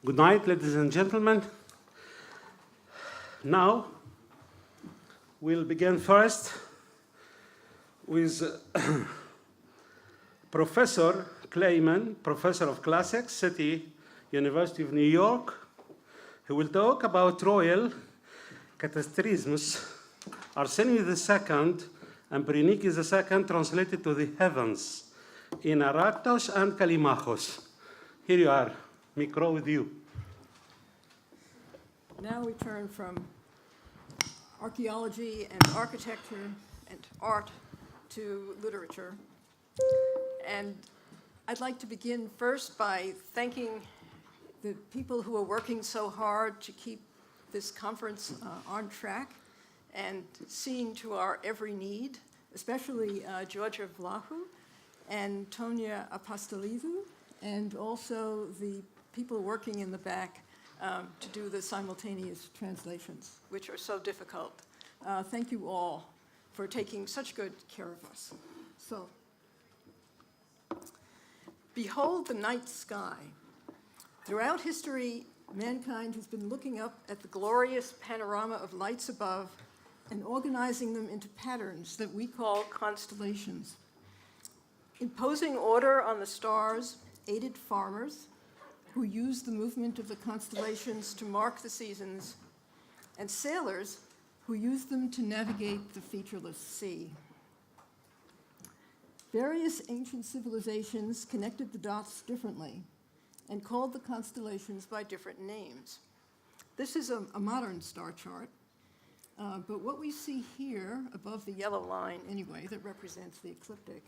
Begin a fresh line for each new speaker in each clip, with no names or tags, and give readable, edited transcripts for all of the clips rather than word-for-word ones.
Good night, ladies and gentlemen. Now, we'll begin first with Professor Kleiman, Professor of Classics, City University of New York, who will talk about royal catastrisms, Arsenius II and Perinices II translated to the heavens in Arachthos and Callimachos. Here you are. Micro with you.
Now we turn from archaeology and architecture and art to literature. And I'd like to begin first by thanking the people who are working so hard to keep this conference on track and seeing to our every need, especially Georgia Vlahu and Tonia Apostolidou, and also the people working in the back to do the simultaneous translations, which are so difficult. Thank you all for taking such good care of us. So, behold the night sky. Throughout history, mankind has been looking up at the glorious panorama of lights above and organizing them into patterns that we call constellations. Imposing order on the stars aided farmers who used the movement of the constellations to mark the seasons, and sailors who used them to navigate the featureless sea. Various ancient civilizations connected the dots differently and called the constellations by different names. This is a modern star chart, but what we see here, above the yellow line anyway, that represents the ecliptic,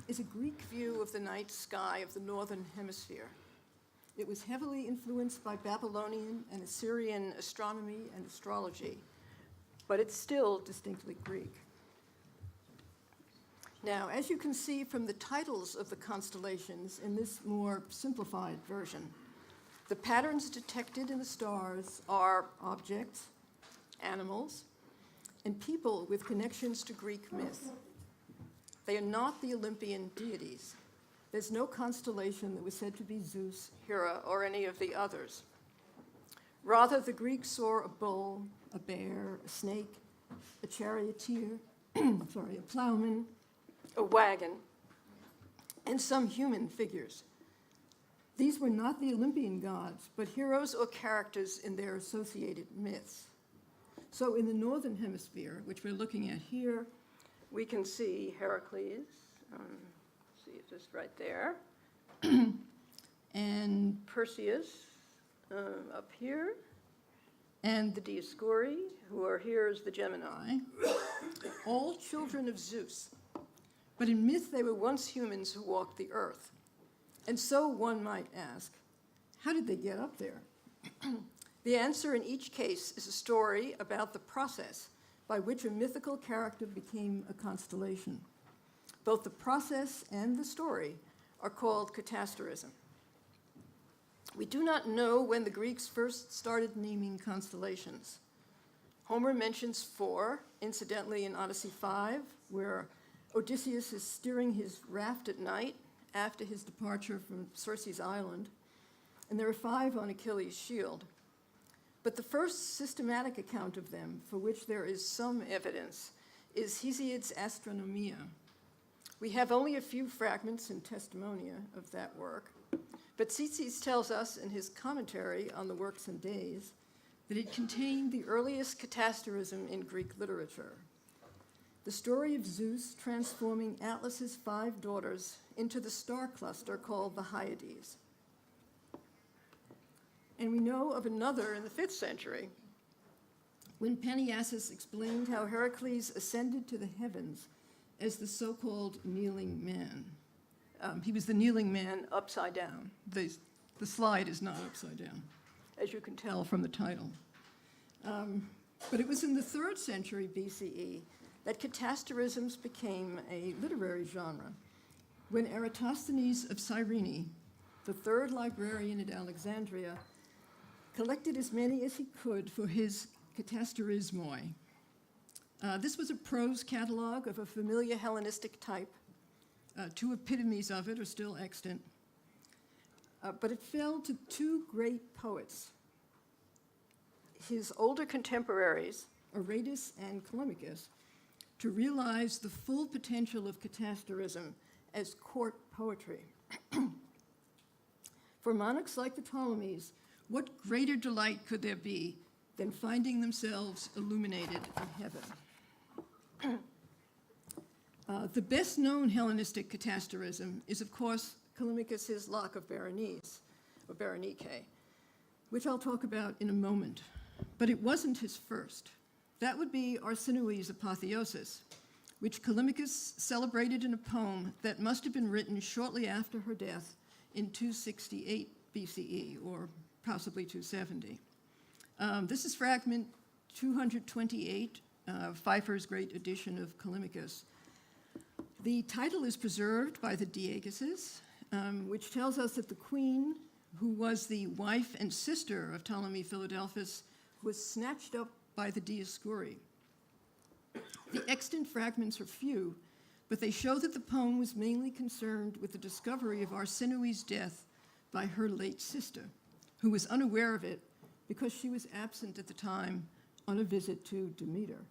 is a Greek view of the night sky of the northern hemisphere. It was heavily influenced by Babylonian and Assyrian astronomy and astrology, but it's still distinctly Greek. Now, as you can see from the titles of the constellations in this more simplified version, the patterns detected in the stars are objects, animals, and people with connections to Greek myth. They are not the Olympian deities. There's no constellation that was said to be Zeus, Hera, or any of the others. Rather, the Greeks saw a bull, a bear, a snake, a charioteer, a plowman, a wagon, and some human figures. These were not the Olympian gods, but heroes or characters in their associated myths. So in the northern hemisphere, which we're looking at here, we can see Heracles, see it just right there, and Perseus up here, and the Dioscuri, who are here as the Gemini, all children of Zeus. But in myth, they were once humans who walked the earth. And so one might ask, how did they get up there? The answer in each case is a story about the process by which a mythical character became a constellation. Both the process and the story are called catasterism. We do not know when the Greeks first started naming constellations. Homer mentions 4, incidentally in Odyssey 5, where Odysseus is steering his raft at night after his departure from Circe's island, and there are 5 on Achilles' shield. But the first systematic account of them, for which there is some evidence, is Hesiod's Astronomia. We have only a few fragments in Testimonia of that work, but Tzitzis tells us in his commentary on the Works and Days that it contained the earliest catasterism in Greek literature. The story of Zeus transforming Atlas's 5 daughters into the star cluster called the Hyades. And we know of another in the 5th century, when Penniasus explained how Heracles ascended to the heavens as the so-called kneeling man. He was the kneeling man upside down. The slide is not upside down, as you can tell from the title. But it was in the 3rd century BCE that catasterisms became a literary genre, when Eratosthenes of Cyrene, the 3rd librarian at Alexandria, collected as many as he could for his Katasterismoi. This was a prose catalog of a familiar Hellenistic type. 2 epitomes of it are still extant. but it fell to two great poets, his older contemporaries, Aratus and Callimachus, to realize the full potential of catasterism as court poetry. For monarchs like the Ptolemies, what greater delight could there be than finding themselves illuminated in heaven? The best-known Hellenistic catasterism is, of course, Callimachus's Lock of Berenice, or Berenike, which I'll talk about in a moment. But it wasn't his first. That would be Arsinoe's apotheosis, which Callimachus celebrated in a poem that must have been written shortly after her death in 268 BCE, or possibly 270. This is fragment 228, Pfeiffer's great edition of Callimachus. The title is preserved by the Diageses, which tells us that the queen, who was the wife and sister of Ptolemy Philadelphus, was snatched up by the Dioscuri. The extant fragments are few, but they show that the poem was mainly concerned with the discovery of Arsinoe's death by her late sister, who was unaware of it because she was absent at the time on a visit to Demeter.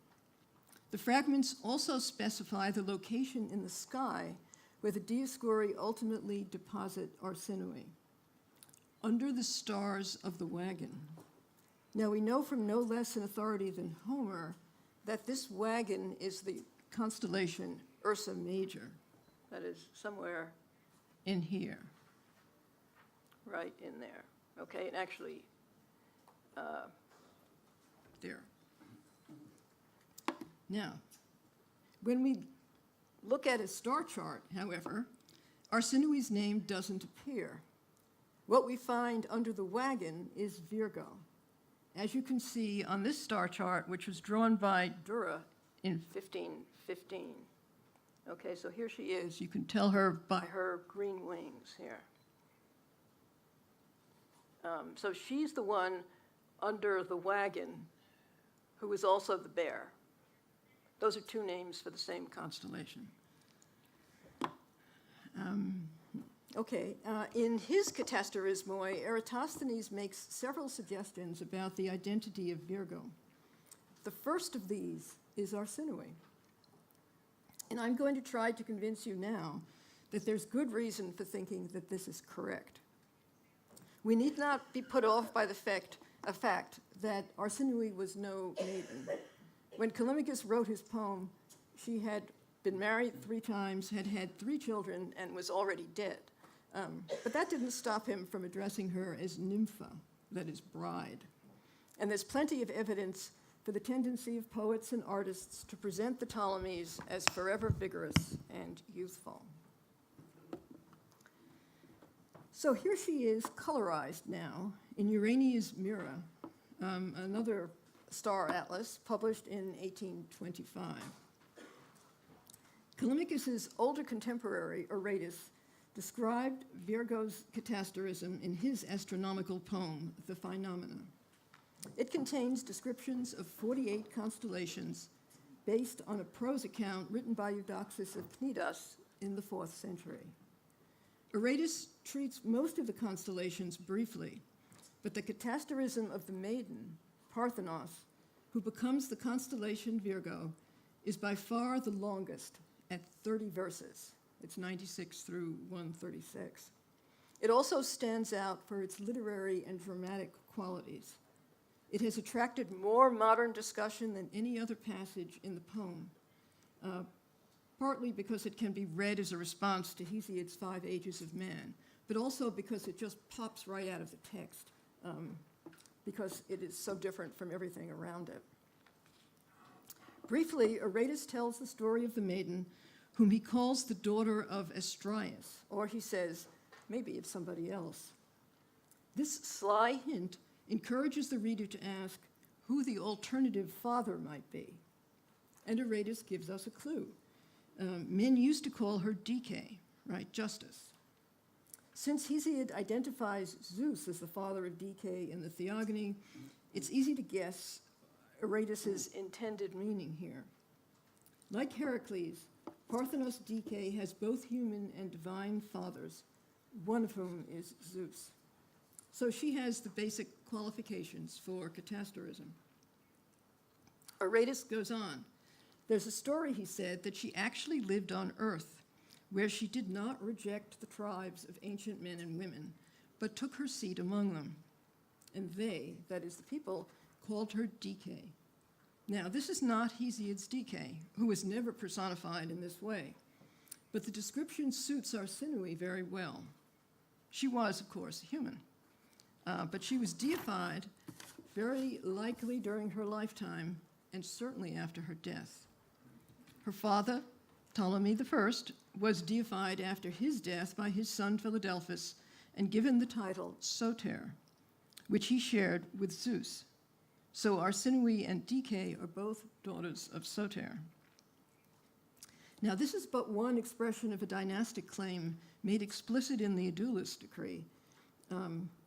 The fragments also specify the location in the sky where the Dioscuri ultimately deposit Arsinoe, under the stars of the wagon. Now, we know from no less an authority than Homer that this wagon is the constellation Ursa Major. That is somewhere in here. Right in there. Okay, and actually, there. Now, when we look at a star chart, however, Arsinoe's name doesn't appear. What we find under the wagon is Virgo. As you can see on this star chart, which was drawn by Dura in 1515. Okay, so here she is. You can tell her by her green wings here. So she's the one under the wagon who is also the bear. Those are two names for the same constellation. In his Catasterismoi, Eratosthenes makes several suggestions about the identity of Virgo. The first of these is Arsinoe. And I'm going to try to convince you now that there's good reason for thinking that this is correct. We need not be put off by the fact that Arsinoe was no maiden. When Callimachus wrote his poem, she had been married 3 times, had had 3 children, and was already dead. But that didn't stop him from addressing her as nympha, that is, bride. And there's plenty of evidence for the tendency of poets and artists to present the Ptolemies as forever vigorous and youthful. So here she is, colorized now, in Urania's Mira, another star atlas published in 1825. Callimachus's older contemporary, Aratus, described Virgo's catasterism in his astronomical poem, The Phenomena. It contains descriptions of 48 constellations based on a prose account written by Eudoxus of Cnidos in the 4th century. Aratus treats most of the constellations briefly, but the catasterism of the maiden, Parthenos, who becomes the constellation Virgo, is by far the longest, at 30 verses. It's 96 through 136. It also stands out for its literary and dramatic qualities. It has attracted more modern discussion than any other passage in the poem, partly because it can be read as a response to Hesiod's 5 Ages of Man, but also because it just pops right out of the text, because it is so different from everything around it. Briefly, Aratus tells the story of the maiden whom he calls the daughter of Astraeus, or he says, maybe it's somebody else. This sly hint encourages the reader to ask who the alternative father might be. And Aratus gives us a clue. Men used to call her Dike, right, Justice. Since Hesiod identifies Zeus as the father of Dike in the Theogony, it's easy to guess Aratus's intended meaning here. Like Heracles, Parthenos Dike has both human and divine fathers, one of whom is Zeus. So she has the basic qualifications for catasterism. Aratus goes on. There's a story, he said, that she actually lived on Earth, where she did not reject the tribes of ancient men and women, but took her seat among them. And they, that is the people, called her Dike. Now, this is not Hesiod's Dike, who was never personified in this way, but the description suits Arsinoe very well. She was, of course, human, but she was deified very likely during her lifetime and certainly after her death. Her father, Ptolemy I, was deified after his death by his son Philadelphus and given the title Soter, which he shared with Zeus. So Arsinoe and Dike are both daughters of Soter. Now, this is but one expression of a dynastic claim made explicit in the Adulis decree,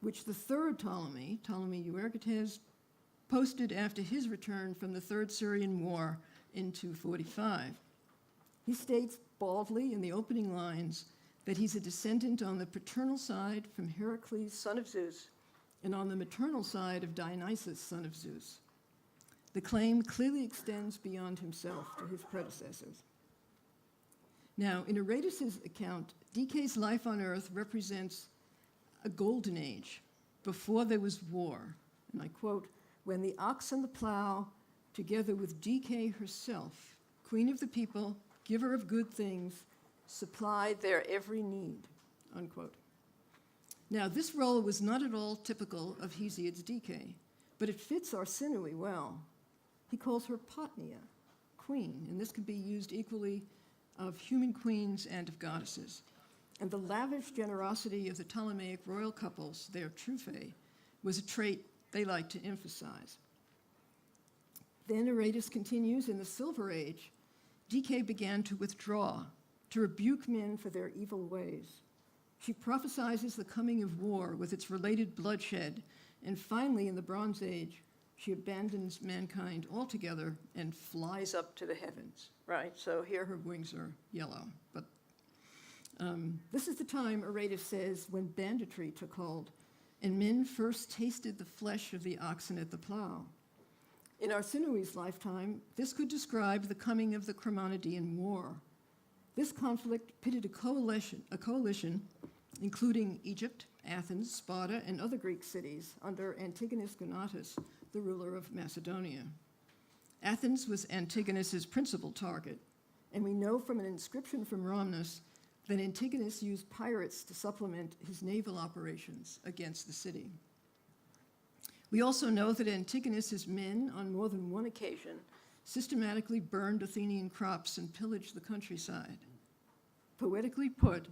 which the third Ptolemy, Ptolemy Euergetes, posted after his return from the Third Syrian War in 245. He states baldly in the opening lines that he's a descendant on the paternal side from Heracles, son of Zeus, and on the maternal side of Dionysus, son of Zeus. The claim clearly extends beyond himself to his predecessors. Now, in Aratus's account, Dike's life on Earth represents a golden age, before there was war. And I quote, "When the ox and the plow, together with Dike herself, queen of the people, giver of good things, supplied their every need," unquote. Now, this role was not at all typical of Hesiod's Dike, but it fits Arsinoe well. He calls her Potnia, queen, and this could be used equally of human queens and of goddesses. And the lavish generosity of the Ptolemaic royal couples, their truphae, was a trait they liked to emphasize. Then Aratus continues, in the Silver Age, Dike began to withdraw, to rebuke men for their evil ways. She prophesies the coming of war with its related bloodshed, and finally, in the Bronze Age, she abandons mankind altogether and flies up to the heavens, right? So here her wings are yellow. But this is the time, Aratus says, when banditry took hold, and men first tasted the flesh of the oxen at the plow. In Arsinoe's lifetime, this could describe the coming of the Chromonidean War. This conflict pitted a coalition including Egypt, Athens, Sparta, and other Greek cities under Antigonus Gonatas, the ruler of Macedonia. Athens was Antigonus's principal target, and we know from an inscription from Rhamnus that Antigonus used pirates to supplement his naval operations against the city. We also know that Antigonus's men, on more than one occasion, systematically burned Athenian crops and pillaged the countryside. Poetically put,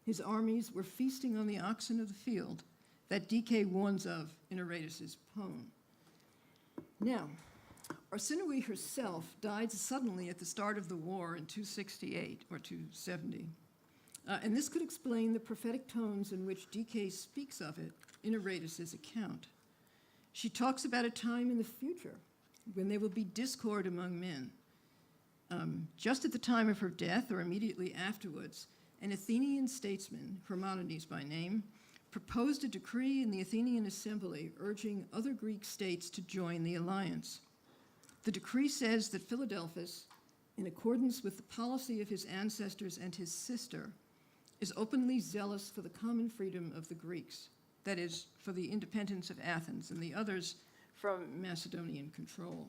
his armies were feasting on the oxen of the field that Dike warns of in Aratus's poem. Now, Arsinoe herself died suddenly at the start of the war in 268 or 270. And this could explain the prophetic tones in which Dike speaks of it in Aratus's account. She talks about a time in the future when there will be discord among men. Just at the time of her death or immediately afterwards, an Athenian statesman, Hermonides by name, proposed a decree in the Athenian assembly urging other Greek states to join the alliance. The decree says that Philadelphus, in accordance with the policy of his ancestors and his sister, is openly zealous for the common freedom of the Greeks, that is, for the independence of Athens and the others from Macedonian control.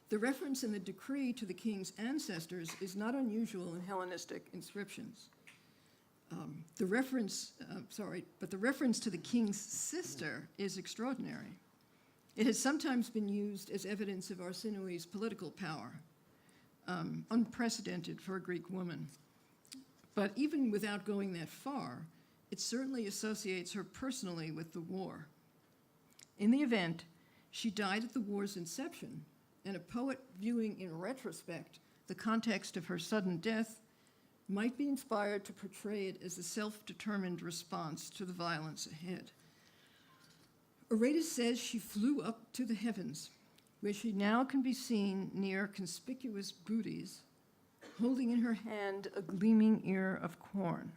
The reference in the decree to the king's ancestors is not unusual in Hellenistic inscriptions. The reference to the king's sister is extraordinary. It has sometimes been used as evidence of Arsinoe's political power, unprecedented for a Greek woman. But even without going that far, it certainly associates her personally with the war. In the event, she died at the war's inception, and a poet viewing in retrospect the context of her sudden death might be inspired to portray it as a self-determined response to the violence ahead. Aratus says she flew up to the heavens, where she now can be seen near conspicuous booties, holding in her hand a gleaming ear of corn.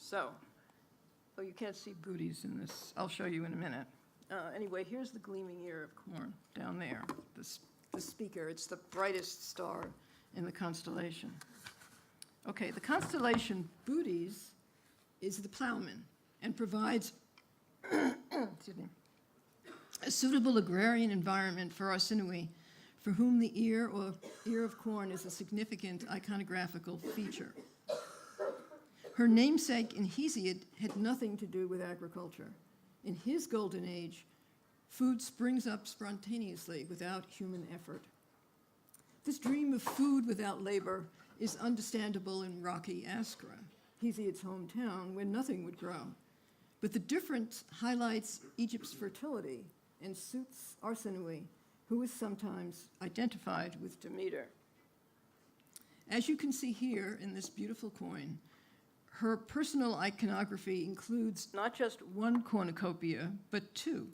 So, oh, you can't see booties in this. I'll show you in a minute. Anyway, here's the gleaming ear of corn down there. The speaker, it's the brightest star in the constellation. Okay, the constellation Bootes is the plowman and provides excuse me, a suitable agrarian environment for Arsinoe, for whom the ear or ear of corn is a significant iconographical feature. Her namesake in Hesiod had nothing to do with agriculture. In his golden age, food springs up spontaneously without human effort. This dream of food without labor is understandable in rocky Askra, Hesiod's hometown, where nothing would grow. But the difference highlights Egypt's fertility and suits Arsinoe, who is sometimes identified with Demeter. As you can see here in this beautiful coin, her personal iconography includes not just one cornucopia, but two.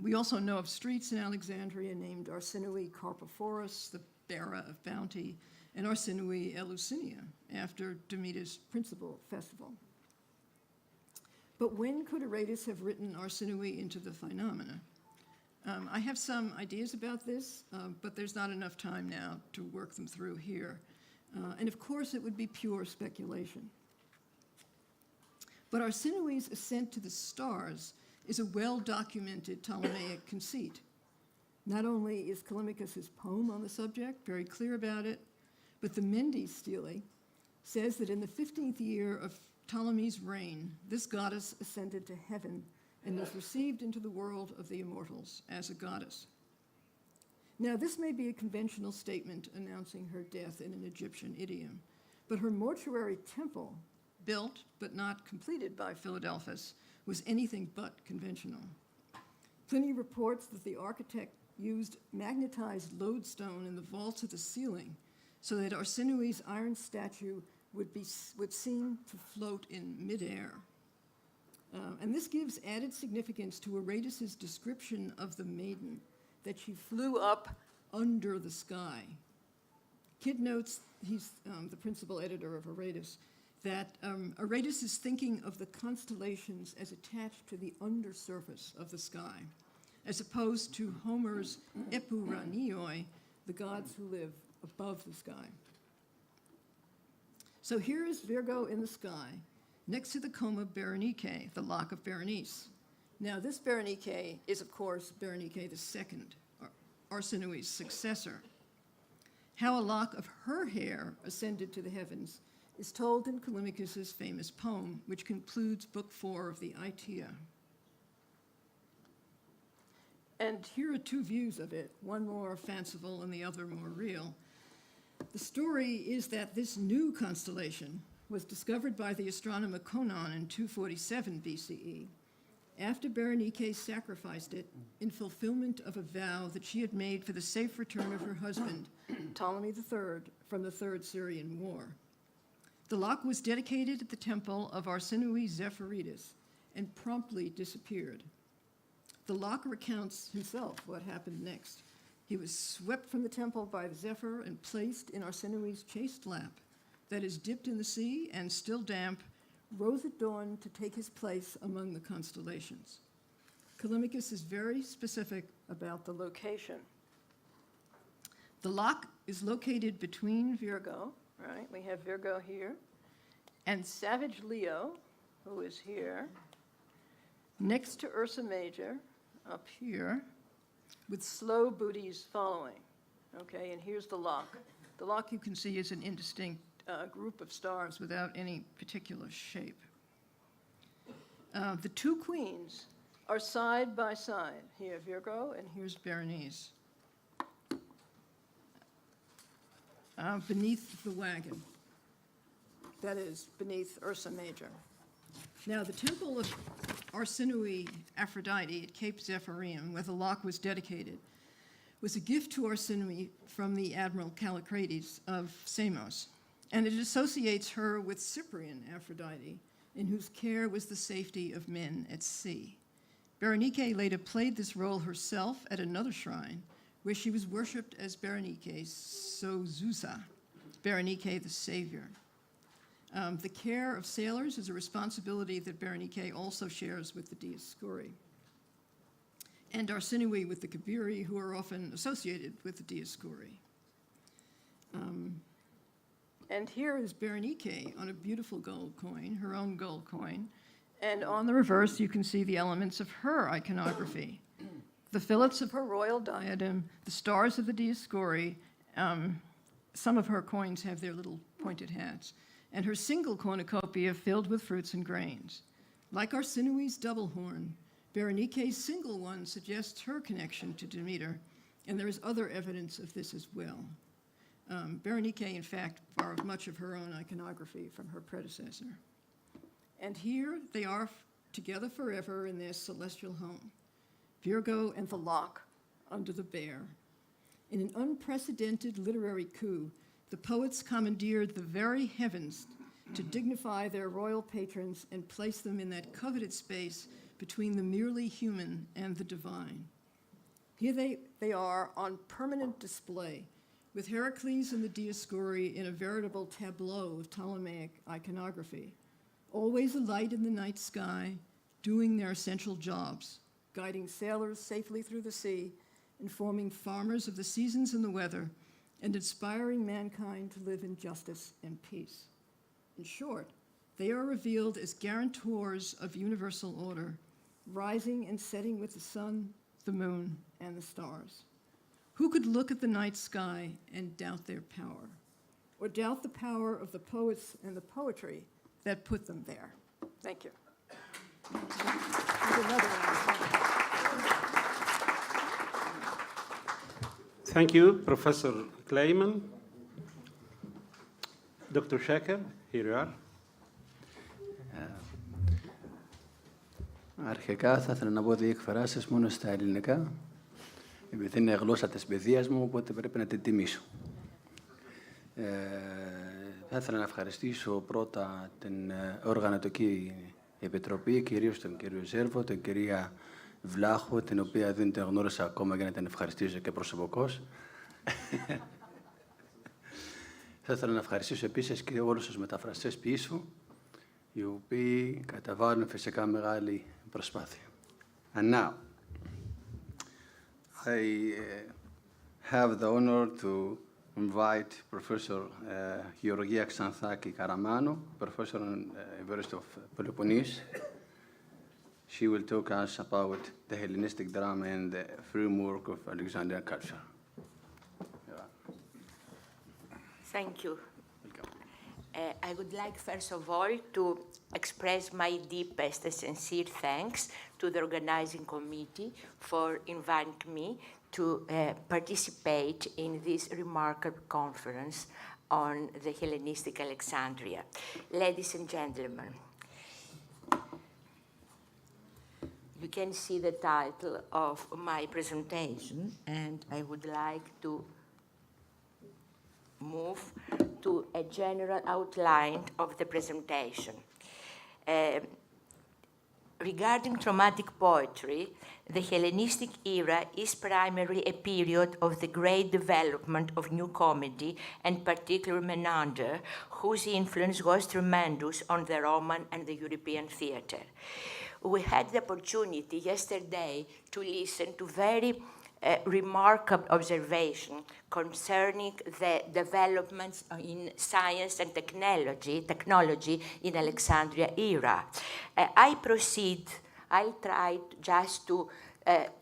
We also know of streets in Alexandria named Arsinoe Carpophorus, the bearer of bounty, and Arsinoe Eleusinia, after Demeter's principal festival. But when could Aratus have written Arsinoe into the phenomena? I have some ideas about this, but there's not enough time now to work them through here. And of course, it would be pure speculation. But Arsinoe's ascent to the stars is a well-documented Ptolemaic conceit. Not only is Callimachus's poem on the subject very clear about it, but the Mendes stele says that in the 15th year of Ptolemy's reign, this goddess ascended to heaven and was received into the world of the immortals as a goddess. Now, this may be a conventional statement announcing her death in an Egyptian idiom, but her mortuary temple, built but not completed by Philadelphus, was anything but conventional. Pliny reports that the architect used magnetized lodestone in the vaults of the ceiling so that Arsinoe's iron statue would seem to float in midair. And this gives added significance to Aratus's description of the maiden, that she flew up under the sky. Kidd notes, he's the principal editor of Aratus, that Aratus is thinking of the constellations as attached to the undersurface of the sky, as opposed to Homer's Epuranioi, the gods who live above the sky. So here is Virgo in the sky, next to the coma Berenike, the lock of Berenice. Now, this Berenike is, of course, Berenike II, Arsinoe's successor. How a lock of her hair ascended to the heavens is told in Callimachus's famous poem, which concludes Book 4 of the Aetia. And here are two views of it, one more fanciful and the other more real. The story is that this new constellation was discovered by the astronomer Conon in 247 BCE, after Berenike sacrificed it in fulfillment of a vow that she had made for the safe return of her husband, Ptolemy III, from the Third Syrian War. The lock was dedicated at the temple of Arsinoe Zephiritis and promptly disappeared. The lock recounts himself what happened next. He was swept from the temple by Zephyr and placed in Arsinoe's chaste lap, that is dipped in the sea and still damp, rose at dawn to take his place among the constellations. Callimachus is very specific about the location. The lock is located between Virgo, right? We have Virgo here, and savage Leo, who is here, next to Ursa Major, up here, with slow booties following. Okay, and here's the lock. The lock, you can see, is an indistinct group of stars without any particular shape. The two queens are side by side. Here, Virgo, and here's Berenice. Beneath the wagon. That is, beneath Ursa Major. Now, the temple of Arsinoe Aphrodite at Cape Zephyrium, where the lock was dedicated, was a gift to Arsinoe from the Admiral Callicrates of Samos, and it associates her with Cyprian Aphrodite, in whose care was the safety of men at sea. Berenike later played this role herself at another shrine, where she was worshipped as Berenike Sozusa, Berenike the Savior. The care of sailors is a responsibility that Berenike also shares with the Dioscuri, and Arsinoe with the Kabiri, who are often associated with the Dioscuri. And here is Berenike on a beautiful gold coin, her own gold coin, and on the reverse you can see the elements of her iconography. The fillets of her royal diadem, the stars of the Dioscuri, some of her coins have their little pointed hats, and her single cornucopia filled with fruits and grains. Like Arsinoe's double horn, Berenike's single one suggests her connection to Demeter, and there is other evidence of this as well. Berenike, in fact, borrowed much of her own iconography from her predecessor. And here they are together forever in their celestial home, Virgo and the Lock under the Bear. In an unprecedented literary coup, the poets commandeered the very heavens to dignify their royal patrons and place them in that coveted space between the merely human and the divine. Here they are on permanent display, with Heracles and the Dioscuri in a veritable tableau of Ptolemaic iconography, always alight in the night sky, doing their essential jobs, guiding sailors safely through the sea, informing farmers of the seasons and the weather, and inspiring mankind to live in justice and peace. In short, they are revealed as guarantors of universal order, rising and setting with the sun, the moon, and the stars. Who could look at the night sky and doubt their power, or doubt the power of the poets and the poetry that put them there? Thank you.
Thank you, Professor Kleiman. Dr. Shaker, here you are.
Αρχικά θα ήθελα να πω δύο εκφράσεις μόνο στα ελληνικά, επειδή είναι γλώσσα της παιδείας μου, οπότε πρέπει να την τιμήσω. Θα ήθελα να ευχαριστήσω πρώτα την Οργανωτική Επιτροπή, κυρίως τον κύριο Ζέρβο, την κυρία Βλάχο, την οποία δεν την γνώρισα ακόμα για να την ευχαριστήσω και προσωπικώς. Θα ήθελα να ευχαριστήσω επίσης και όλους τους μεταφραστές πίσω, οι οποίοι καταβάλουν φυσικά μεγάλη προσπάθεια. And now, I have the honor to invite Professor Georgia Xanthaki Karamanou, Professor in University of Peloponnese. She will talk us about the Hellenistic drama and the framework of Alexandrian culture.
Thank you. I would like, first of all, to express my deepest and sincere thanks to the organizing committee for inviting me to participate in this remarkable conference on the Hellenistic Alexandria. Ladies and gentlemen, you can see the title of my presentation, and I would like to move to a general outline of the presentation. Regarding dramatic poetry, the Hellenistic era is primarily a period of the great development of new comedy, and particularly menander, whose influence was tremendous on the Roman and the European theater. We had the opportunity yesterday to listen to very remarkable observation concerning the developments in science and technology in Alexandria era. I'll try just to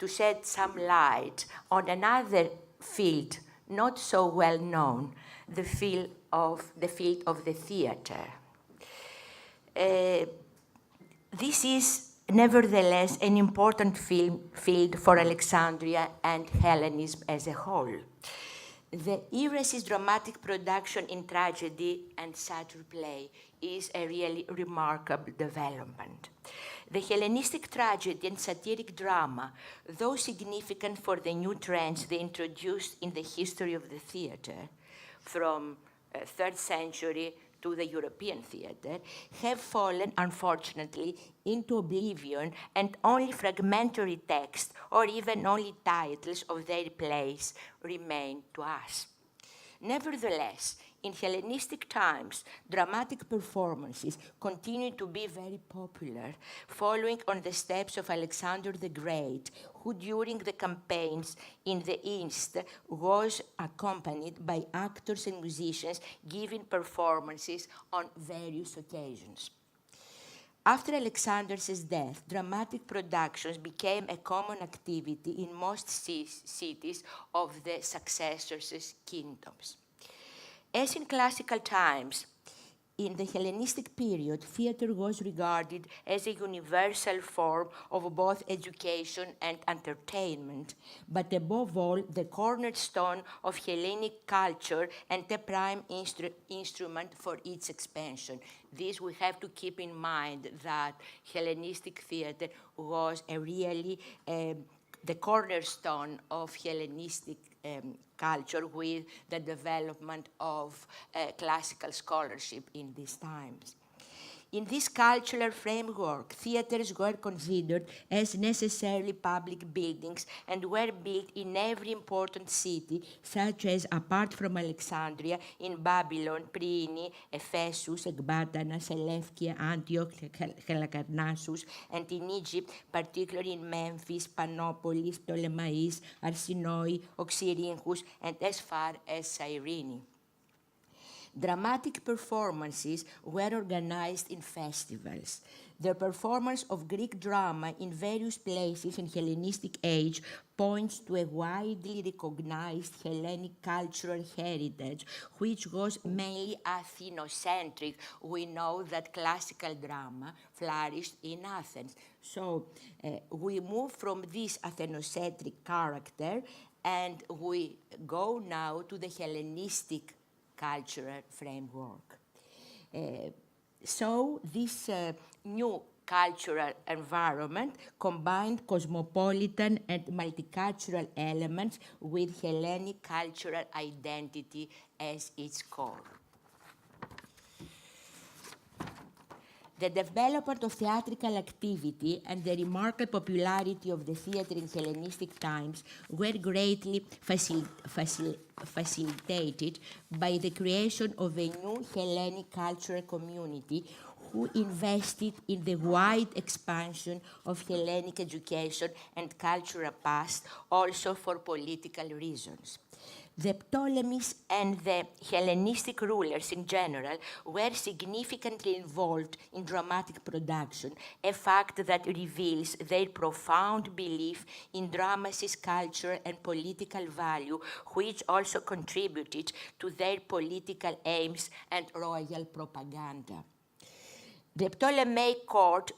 shed some light on another field not so well known, the field of the theater. This is nevertheless an important field for Alexandria and Hellenism as a whole. The era's dramatic production in tragedy and satyr play is a really remarkable development. The Hellenistic tragedy and satiric drama, though significant for the new trends they introduced in the history of the theater, from 3rd century to the European theater, have fallen, unfortunately, into oblivion, and only fragmentary text or even only titles of their plays remain to us. Nevertheless, In Hellenistic times, dramatic performances continued to be very popular, following on the steps of Alexander the Great, who during the campaigns in the East was accompanied by actors and musicians giving performances on various occasions. After Alexander's death, dramatic productions became a common activity in most cities of the successors' kingdoms. As in classical times, in the Hellenistic period, theater was regarded as a universal form of both education and entertainment, but above all, the cornerstone of Hellenic culture and a prime instrument for its expansion. This we have to keep in mind, that Hellenistic theater was the cornerstone of Hellenistic culture, with the development of classical scholarship in these times. In this cultural framework, theaters were considered as necessarily public buildings and were built in every important city, such as, apart from Alexandria, in Babylon, Priene, Ephesus, Ecbatana, Seleucia, Antioch, Halicarnassus, and in Egypt, particularly in Memphis, Panopolis, Ptolemais, Arsinoe, Oxyrhynchus, and as far as Cyrene. Dramatic performances were organized in festivals. The performance of Greek drama in various places in Hellenistic age points to a widely recognized Hellenic cultural heritage, which was mainly Athenocentric. We know that classical drama flourished in Athens. So we move from this Athenocentric character and we go now to the Hellenistic cultural framework. So this new cultural environment combined cosmopolitan and multicultural elements with Hellenic cultural identity as its core. The development of theatrical activity and the remarkable popularity of the theater in Hellenistic times were greatly facilitated by the creation of a new Hellenic cultural community who invested in the wide expansion of Hellenic education and cultural past, also for political reasons. The Ptolemies and the Hellenistic rulers in general were significantly involved in dramatic production, a fact that reveals their profound belief in drama's cultural and political value, which also contributed to their political aims and royal propaganda. The Ptolemaic court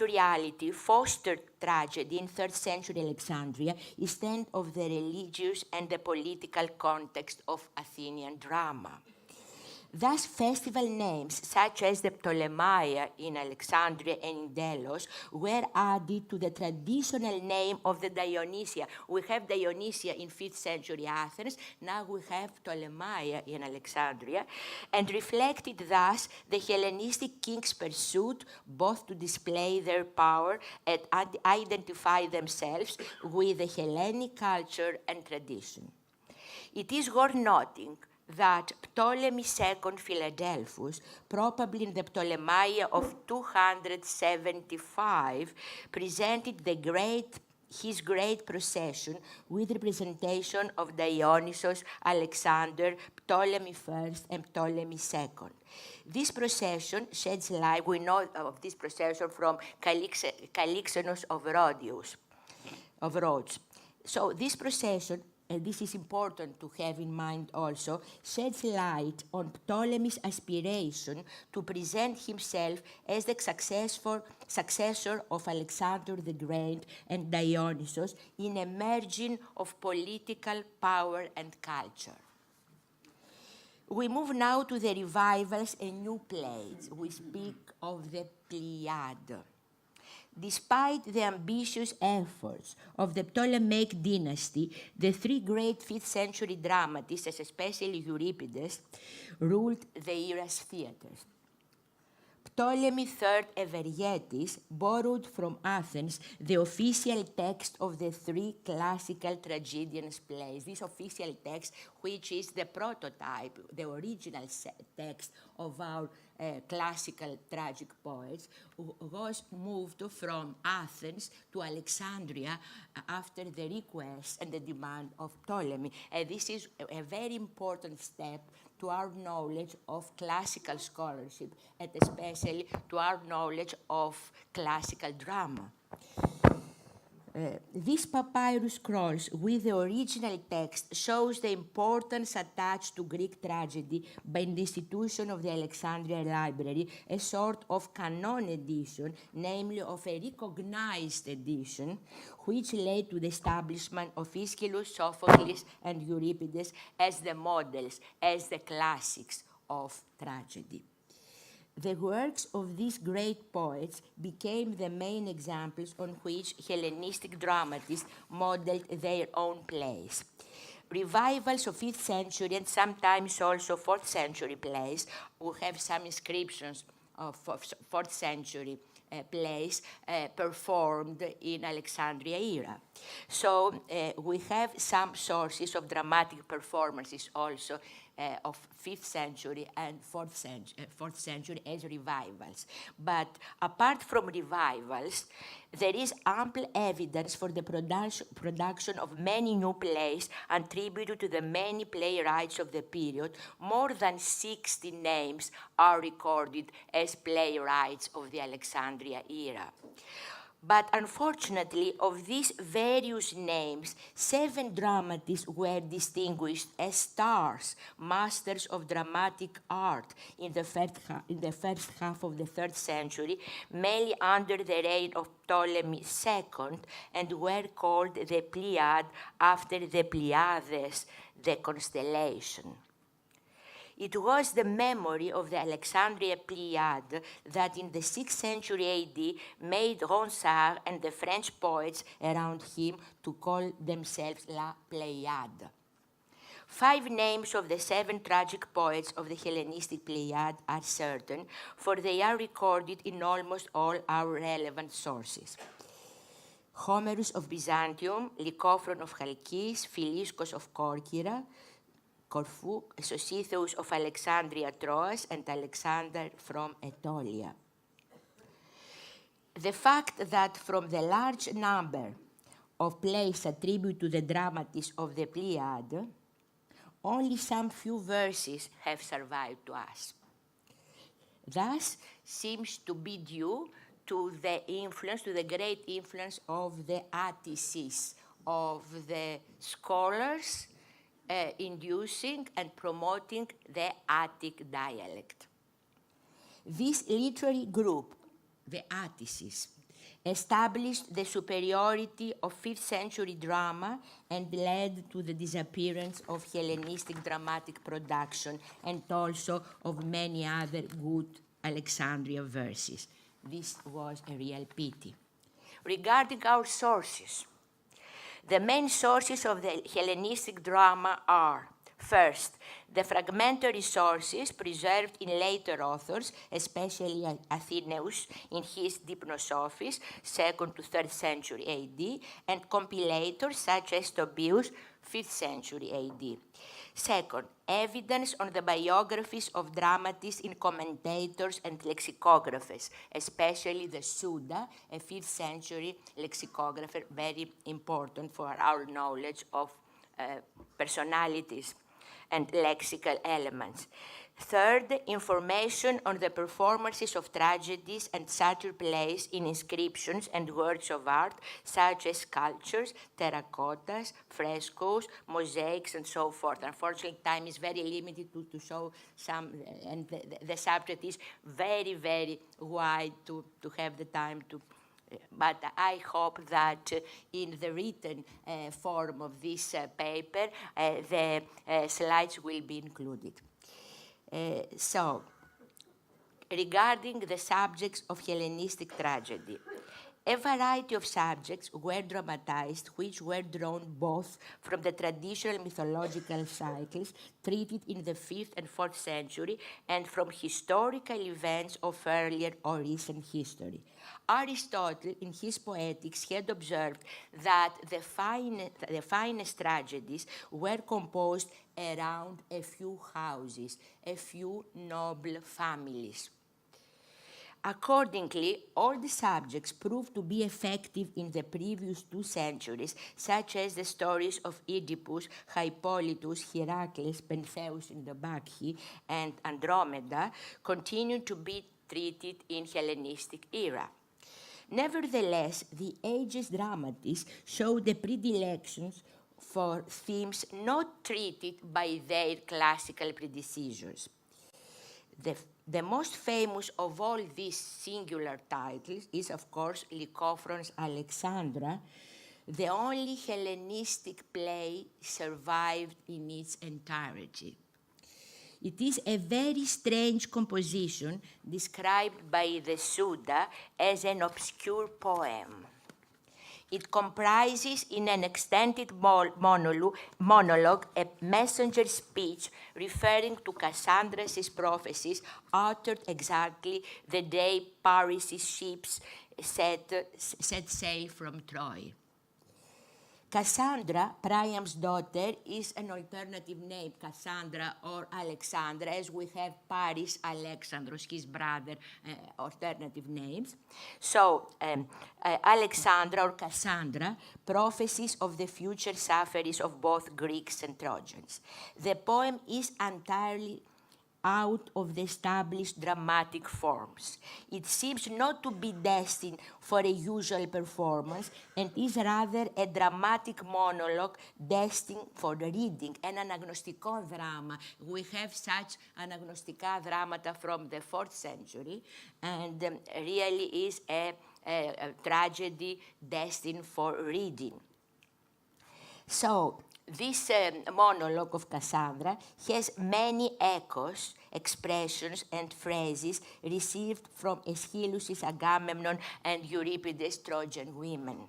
reality fostered tragedy in 3rd century Alexandria instead of the religious and the political context of Athenian drama. Thus, festival names such as the Ptolemaia in Alexandria and in Delos were added to the traditional name of the Dionysia. We have Dionysia in 5th century Athens, now we have Ptolemaia in Alexandria, and reflected thus the Hellenistic kings' pursuit both to display their power and identify themselves with the Hellenic culture and tradition. It is worth noting that Ptolemy II Philadelphus, probably in the Ptolemaia of 275, presented his great procession with representation of Dionysus, Alexander, Ptolemy I, and Ptolemy II. This procession sheds light, we know of this procession from Calixenus of Rhodes. So this procession, and this is important to have in mind also, sheds light on Ptolemy's aspiration to present himself as the successor of Alexander the Great and Dionysus in a merging of political power and culture. We move now to the revivals and new plays. We speak of the Pleiad. Despite the ambitious efforts of the Ptolemaic dynasty, the three great 5th century dramatists, especially Euripides, ruled the era's theaters. Ptolemy III Evergetes borrowed from Athens the official text of the three classical tragedians' plays. This official text, which is the prototype, the original text of our classical tragic poets, was moved from Athens to Alexandria after the request and the demand of Ptolemy. And this is a very important step to our knowledge of classical scholarship, and especially to our knowledge of classical drama. These papyrus scrolls with the original text shows the importance attached to Greek tragedy by the institution of the Alexandria Library, a sort of canon edition, namely of a recognized edition, which led to the establishment of Aeschylus, Sophocles, and Euripides as the models, as the classics of tragedy. The works of these great poets became the main examples on which Hellenistic dramatists modeled their own plays. Revivals of 5th century and sometimes also 4th century plays, we have some inscriptions of 4th century plays performed in Alexandria era. So we have some sources of dramatic performances also of 5th century and 4th century as revivals. But apart from revivals, there is ample evidence for the production of many new plays attributed to the many playwrights of the period. More than 60 names are recorded as playwrights of the Alexandria era. But unfortunately, of these various names, 7 dramatists were distinguished as stars, masters of dramatic art in the first half of the 3rd century, mainly under the reign of Ptolemy II, and were called the Pleiad after the Pleiades, the constellation. It was the memory of the Alexandria Pleiad that in the 6th century AD made Ronsard and the French poets around him to call themselves La Pléiade. 5 names of the 7 tragic poets of the Hellenistic Pleiad are certain, for they are recorded in almost all our relevant sources. Homerus of Byzantium, Lycophron of Chalkis, Philiskos of Corcyra, Corfu, Sosithous of Alexandria Troas, and Alexander from Aetolia. The fact that from the large number of plays attributed to the dramatists of the Pleiad, only some few verses have survived to us. Thus seems to be due to the influence, to the great influence of the Atticis, of the scholars inducing and promoting the Attic dialect. This literary group, the Atticis, established the superiority of 5th century drama and led to the disappearance of Hellenistic dramatic production and also of many other good Alexandria verses. This was a real pity. Regarding our sources, the main sources of the Hellenistic drama are, first, the fragmentary sources preserved in later authors, especially Athenaeus in his Dipnosophis, 2nd to 3rd century AD, and compilators such as Tobius, 5th century AD. Second, evidence on the biographies of dramatists in commentators and lexicographers, especially the Suda, a 5th century lexicographer, very important for our knowledge of personalities and lexical elements. Third, information on the performances of tragedies and satyr plays in inscriptions and works of art, such as sculptures, terracottas, frescoes, mosaics, and so forth. Unfortunately, time is very limited to show some, and the subject is very, very wide to have the time to. But I hope that in the written form of this paper, the slides will be included. So, regarding the subjects of Hellenistic tragedy, A variety of subjects were dramatized, which were drawn both from the traditional mythological cycles treated in the 5th and 4th century and from historical events of earlier or recent history. Aristotle, in his Poetics, had observed that the finest tragedies were composed around a few houses, a few noble families. Accordingly, all the subjects proved to be effective in the previous 2 centuries, such as the stories of Oedipus, Hippolytus, Heracles, Pentheus in the Bacchae, and Andromeda, continued to be treated in Hellenistic era. Nevertheless, the age's dramatists showed the predilections for themes not treated by their classical predecessors. The most famous of all these singular titles is, of course, Lycophron's Alexandra, the only Hellenistic play survived in its entirety. It is a very strange composition described by the Suda as an obscure poem. It comprises in an extended monologue a messenger speech referring to Cassandra's prophecies uttered exactly the day Paris' ships set sail from Troy. Cassandra, Priam's daughter, is an alternative name, Cassandra or Alexandra, as we have Paris Alexandros, his brother, alternative names. So, Alexandra or Cassandra, prophecies of the future sufferings of both Greeks and Trojans. The poem is entirely out of the established dramatic forms. It seems not to be destined for a usual performance and is rather a dramatic monologue destined for reading, an anagnostikon drama. We have such anagnostika dramata from the 4th century, and really is a tragedy destined for reading. So, this monologue of Cassandra has many echoes, expressions, and phrases received from Aeschylus' Agamemnon and Euripides' Trojan women.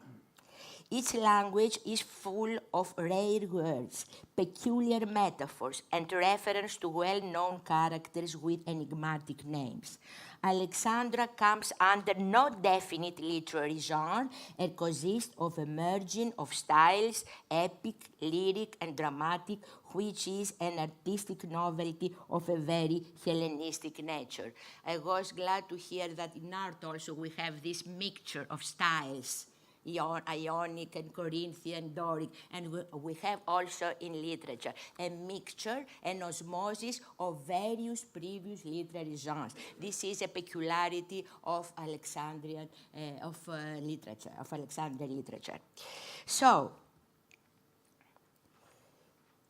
Its language is full of rare words, peculiar metaphors, and reference to well-known characters with enigmatic names. Alexandra comes under no definite literary genre and consists of a merging of styles, epic, lyric, and dramatic, which is an artistic novelty of a very Hellenistic nature. I was glad to hear that in art also we have this mixture of styles, Ionic and Corinthian, Doric, and we have also in literature a mixture, an osmosis of various previous literary genres. This is a peculiarity of Alexandrian literature, of Alexandrian literature. So,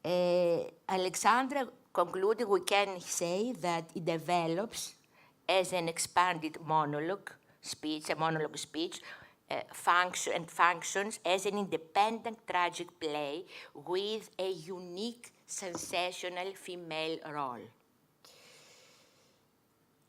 Alexandra concluded, we can say that it develops as an expanded monologue speech, a monologue speech, functions as an independent tragic play with a unique, sensational female role.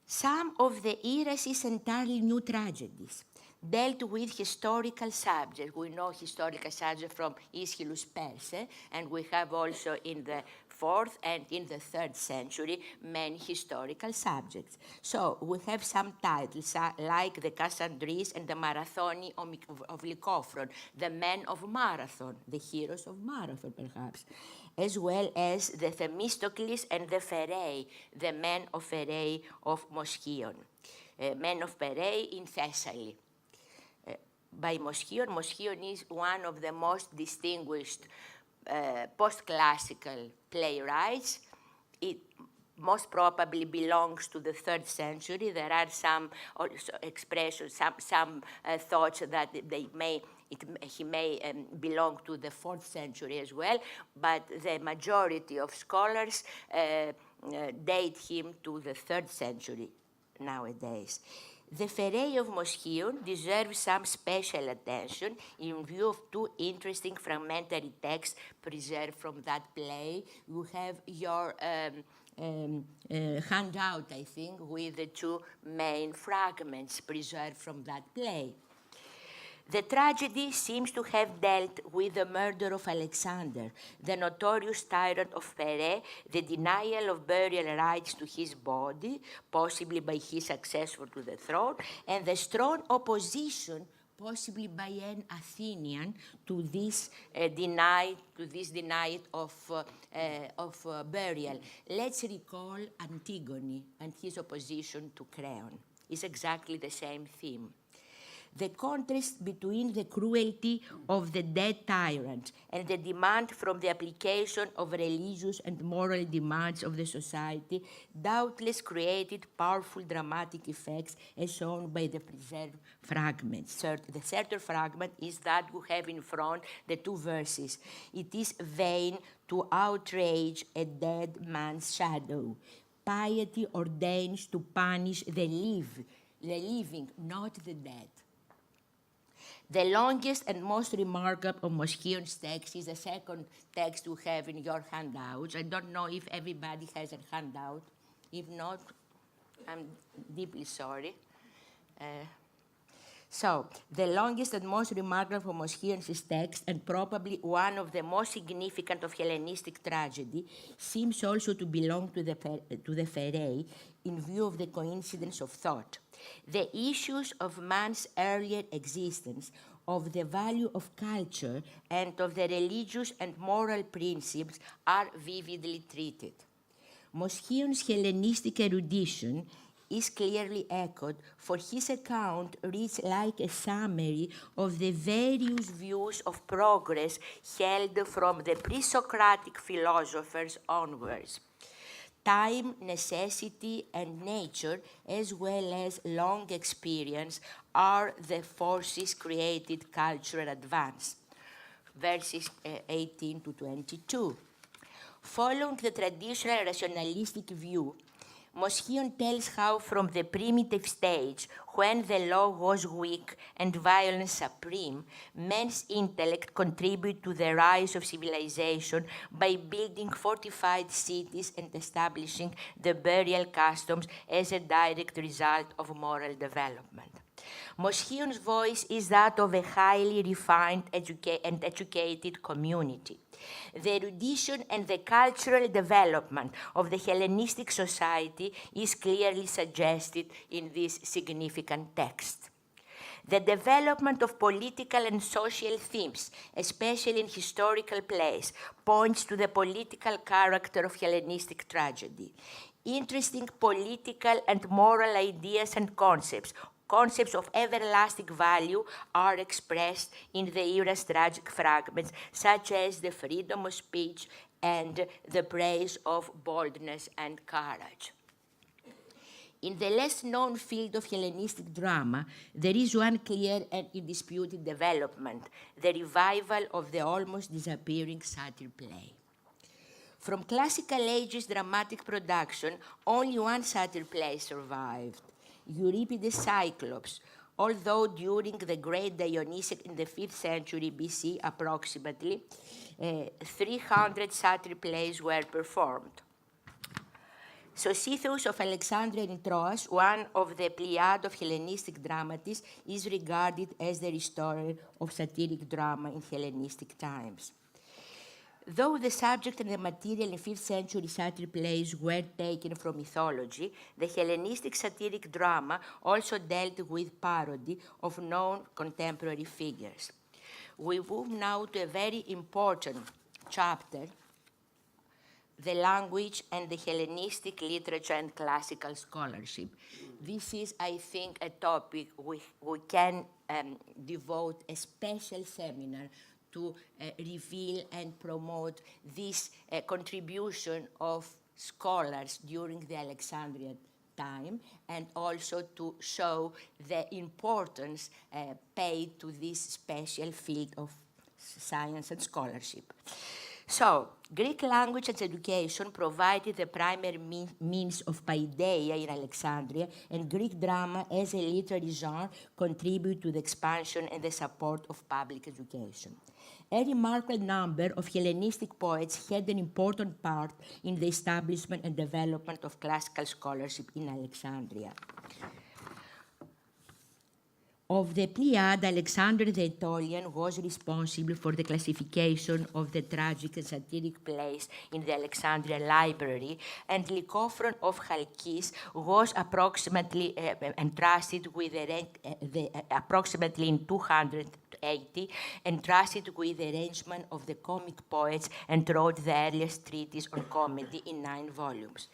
Some of the era's entirely new tragedies dealt with historical subjects. We know historical subjects from Aeschylus' Perse, and we have also in the 4th and in the 3rd century many historical subjects. So we have some titles like the Cassandrese and the Marathoni of Lycophron, the men of Marathon, the heroes of Marathon perhaps, as well as the Themistocles and the Pherei, the men of Pherei of Moschion, men of Pherei in Thessaly. By Moschion. Moschion is one of the most distinguished post-classical playwrights. It most probably belongs to the 3rd century. There are some also expressions, some thoughts that he may belong to the 4th century as well, but the majority of scholars date him to the 3rd century nowadays. The Pherei of Moschion deserves some special attention in view of 2 interesting fragmentary texts preserved from that play. You have your handout, I think, with the 2 main fragments preserved from that play. The tragedy seems to have dealt with the murder of Alexander, the notorious tyrant of Phere, the denial of burial rights to his body, possibly by his successor to the throne, and the strong opposition, possibly by an Athenian, to this denial of burial. Let's recall Antigone and his opposition to Creon. It's exactly the same theme. The contrast between the cruelty of the dead tyrant and the demand from the application of religious and moral demands of the society doubtless created powerful dramatic effects as shown by the preserved fragments. The third fragment is that we have in front the two verses. It is vain to outrage a dead man's shadow. Piety ordains to punish the living, not the dead. The longest and most remarkable of Moschion's texts is the second text we have in your handouts. I don't know if everybody has a handout. If not, I'm deeply sorry. So, the longest and most remarkable of Moschion's text, and probably one of the most significant of Hellenistic tragedy, seems also to belong to the Phere in view of the coincidence of thought. The issues of man's earlier existence, of the value of culture, and of the religious and moral principles are vividly treated. Moschion's Hellenistic erudition is clearly echoed, for his account reads like a summary of the various views of progress held from the pre-Socratic philosophers onwards. Time, necessity, and nature, as well as long experience, are the forces created cultural advance. Verses 18 to 22. Following the traditional rationalistic view, Moschion tells how from the primitive stage, when the law was weak and violence supreme, man's intellect contributed to the rise of civilization by building fortified cities and establishing the burial customs as a direct result of moral development. Moschion's voice is that of a highly refined and educated community. The erudition and the cultural development of the Hellenistic society is clearly suggested in this significant text. The development of political and social themes, especially in historical plays, points to the political character of Hellenistic tragedy. Interesting political and moral ideas and concepts of everlasting value are expressed in the era's tragic fragments, such as the freedom of speech and the praise of boldness and courage. In the less known field of Hellenistic drama, there is one clear and undisputed development, the revival of the almost disappearing satyr play. From classical ages dramatic production, only one satyr play survived, Euripides' Cyclops, although during the great Dionysic in the 5th century BC, approximately, 300 satyr plays were performed. Sosithous of Alexandria in Troas, one of the Pleiad of Hellenistic dramatists, is regarded as the restorer of satiric drama in Hellenistic times. Though the subject and the material in 5th century satyr plays were taken from mythology, the Hellenistic satiric drama also dealt with parody of known contemporary figures. We move now to a very important chapter, the language and the Hellenistic literature and classical scholarship. This is, I think, a topic we can devote a special seminar to reveal and promote this contribution of scholars during the Alexandrian time, and also to show the importance paid to this special field of science and scholarship. So, Greek language and education provided the primary means of paideia in Alexandria, and Greek drama as a literary genre contributed to the expansion and the support of public education. A remarkable number of Hellenistic poets had an important part in the establishment and development of classical scholarship in Alexandria. Of the Pleiad, Alexander the Aetolian was responsible for the classification of the tragic and satiric plays in the Alexandria Library, and Lycophron of Chalkis was approximately entrusted with approximately in 280, entrusted with the arrangement of the comic poets and wrote the earliest treatise on comedy in 9 volumes.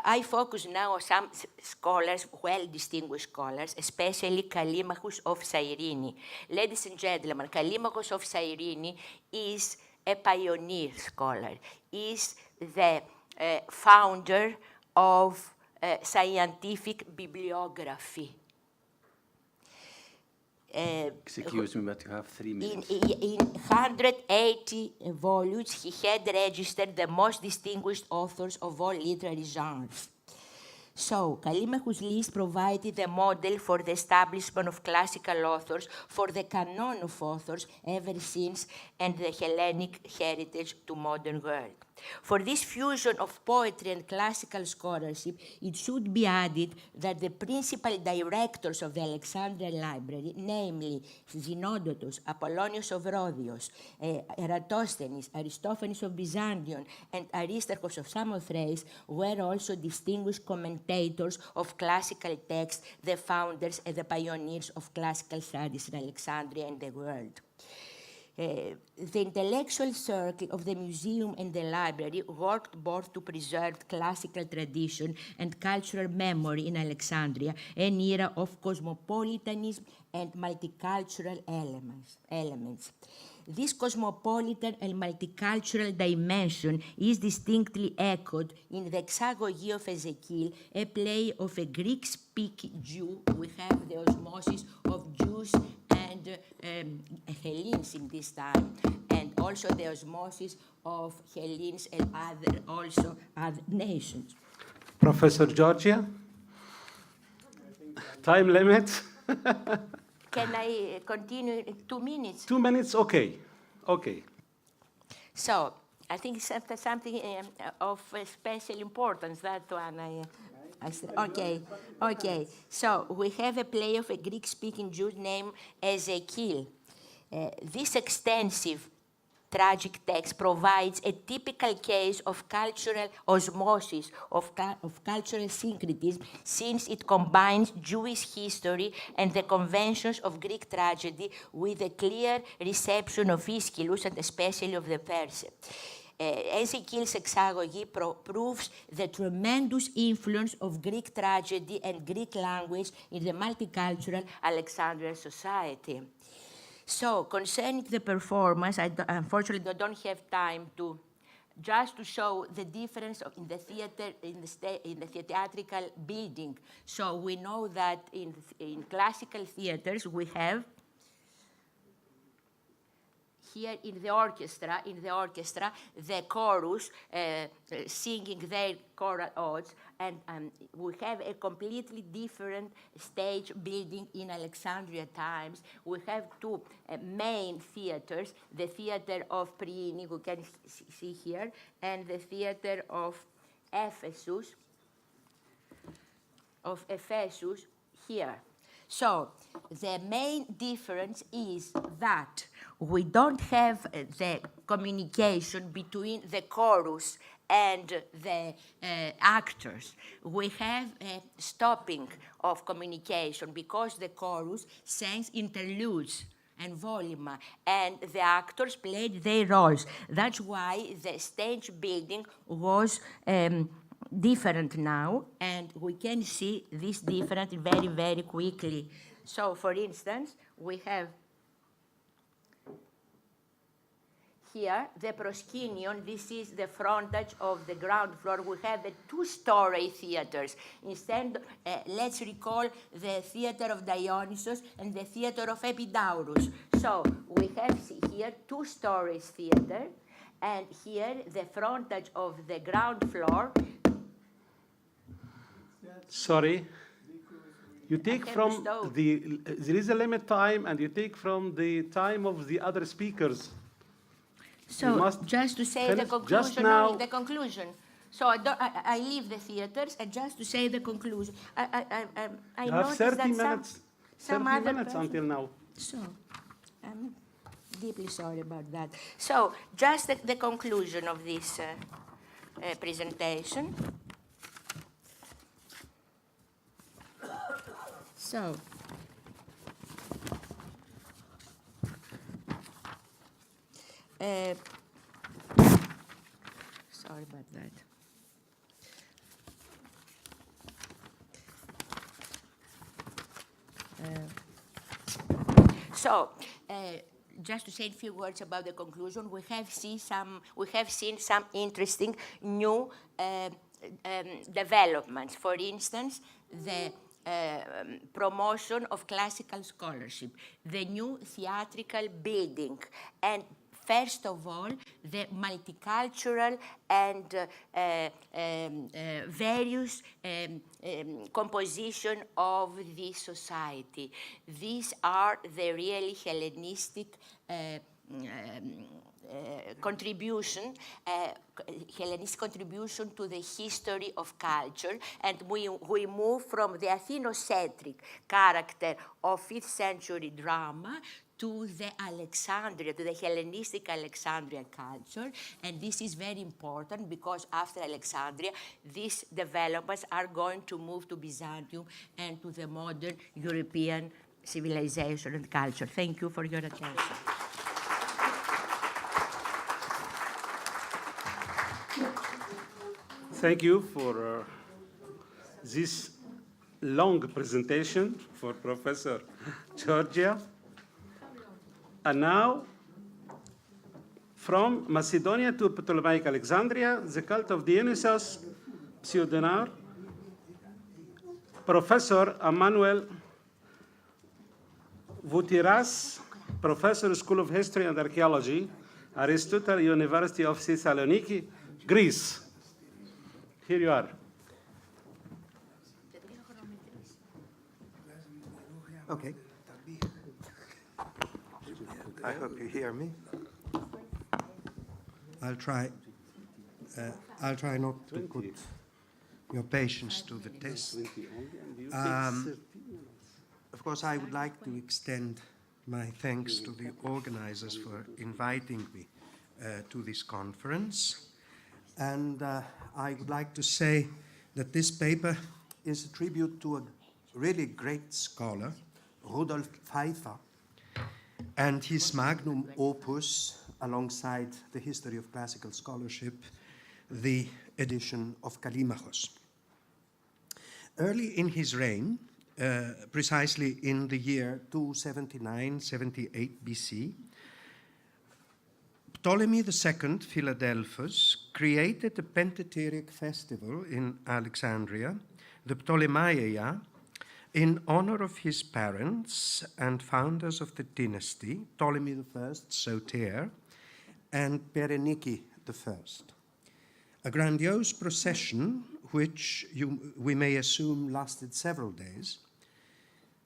I focus now on some scholars, well-distinguished scholars, especially Callimachus of Cyrene. Ladies and gentlemen, Callimachus of Cyrene is a pioneer scholar, is the founder of scientific bibliography.
Excuse me, but you have 3 minutes.
In 180 volumes, he had registered the most distinguished authors of all literary genres. So, Callimachus' list provided the model for the establishment of classical authors, for the canon of authors ever since, and the Hellenic heritage to modern world. For this fusion of poetry and classical scholarship, it should be added that the principal directors of the Alexandria Library, namely Zenodotus, Apollonius of Rhodios, Eratosthenes, Aristophanes of Byzantium, and Aristarchus of Samothrace, were also distinguished commentators of classical texts, the founders and the pioneers of classical studies in Alexandria and the world. The intellectual circle of the museum and the library worked both to preserve classical tradition and cultural memory in Alexandria, an era of cosmopolitanism and multicultural elements. This cosmopolitan and multicultural dimension is distinctly echoed in the Exagogy of Ezekiel, a play of a Greek-speaking Jew. We have the osmosis of Jews and Hellenes in this time, and also the osmosis of Hellenes and other nations.
Professor Georgia, time limit.
Can I continue in 2 minutes?
2 minutes, okay. Okay.
So, I think something of special importance, that one. Okay. So, we have a play of a Greek-speaking Jew named Ezekiel. This extensive tragic text provides a typical case of cultural osmosis, of cultural syncretism, since it combines Jewish history and the conventions of Greek tragedy with a clear reception of Aeschylus and especially of the Perse. Ezekiel's Exagogy proves the tremendous influence of Greek tragedy and Greek language in the multicultural Alexandrian society. So, concerning the performance, unfortunately I don't have time to just to show the difference in the theater, in the theatrical building. So we know that in classical theaters we have here in the orchestra, the chorus singing their choral odes, and we have a completely different stage building in Alexandria times. We have 2 main theaters, the theater of Priene, we can see here, and the theater of Ephesus here. So, the main difference is that we don't have the communication between the chorus and the actors. We have a stopping of communication because the chorus sings interludes and volume, and the actors played their roles. That's why the stage building was different now, and we can see this different very, very quickly. So, for instance, we have here the proscenium. This is the frontage of the ground floor. We have the 2-story theaters. Instead, let's recall the theater of Dionysus and the theater of Epidaurus. So, we have here 2-story theater, and here the frontage of the ground floor.
Sorry. You take from there is a limit time, and you take from the time of the other speakers.
So, just to say the conclusion, only the conclusion. So, I leave the theaters, and just to say the conclusion. I
you have 30 minutes.
some
30
other
minutes
person?
until now.
So, I'm deeply sorry about that. So, just the conclusion of this presentation. So, sorry about that. So, just to say a few words about the conclusion, we have seen some interesting new developments. For instance, the promotion of classical scholarship, the new theatrical building, and first of all, the multicultural and various composition of the society. These are the really Hellenistic contribution, Hellenistic contribution to the history of culture, and we move from the Athenocentric character of 5th century drama to the Alexandria, to the Hellenistic Alexandrian culture, and this is very important because after Alexandria, these developments are going to move to Byzantium and to the modern European civilization and culture. Thank you for your attention.
Thank you for this long presentation for Professor Georgia. And now, from Macedonia to Ptolemaic Alexandria, the cult of Dionysius Pseudonar, Professor Emmanuel Voutiras, Professor, School of History and Archaeology, Aristotle University of Thessaloniki, Greece. Here you are.
Okay. I hope you hear me. I'll try not to put your patience to the test. Of course, I would like to extend my thanks to the organizers for inviting me to this conference. And I would like to say that this paper is a tribute to a really great scholar, Rudolf Pfeiffer, and his magnum opus, alongside the history of classical scholarship, the edition of Callimachos. Early in his reign, precisely in the year 279-78 BC, Ptolemy II Philadelphus created a Pentateuch festival in Alexandria, the Ptolemaia, in honor of his parents and founders of the dynasty, Ptolemy I Soter and Berenike I. A grandiose procession, which we may assume lasted several days,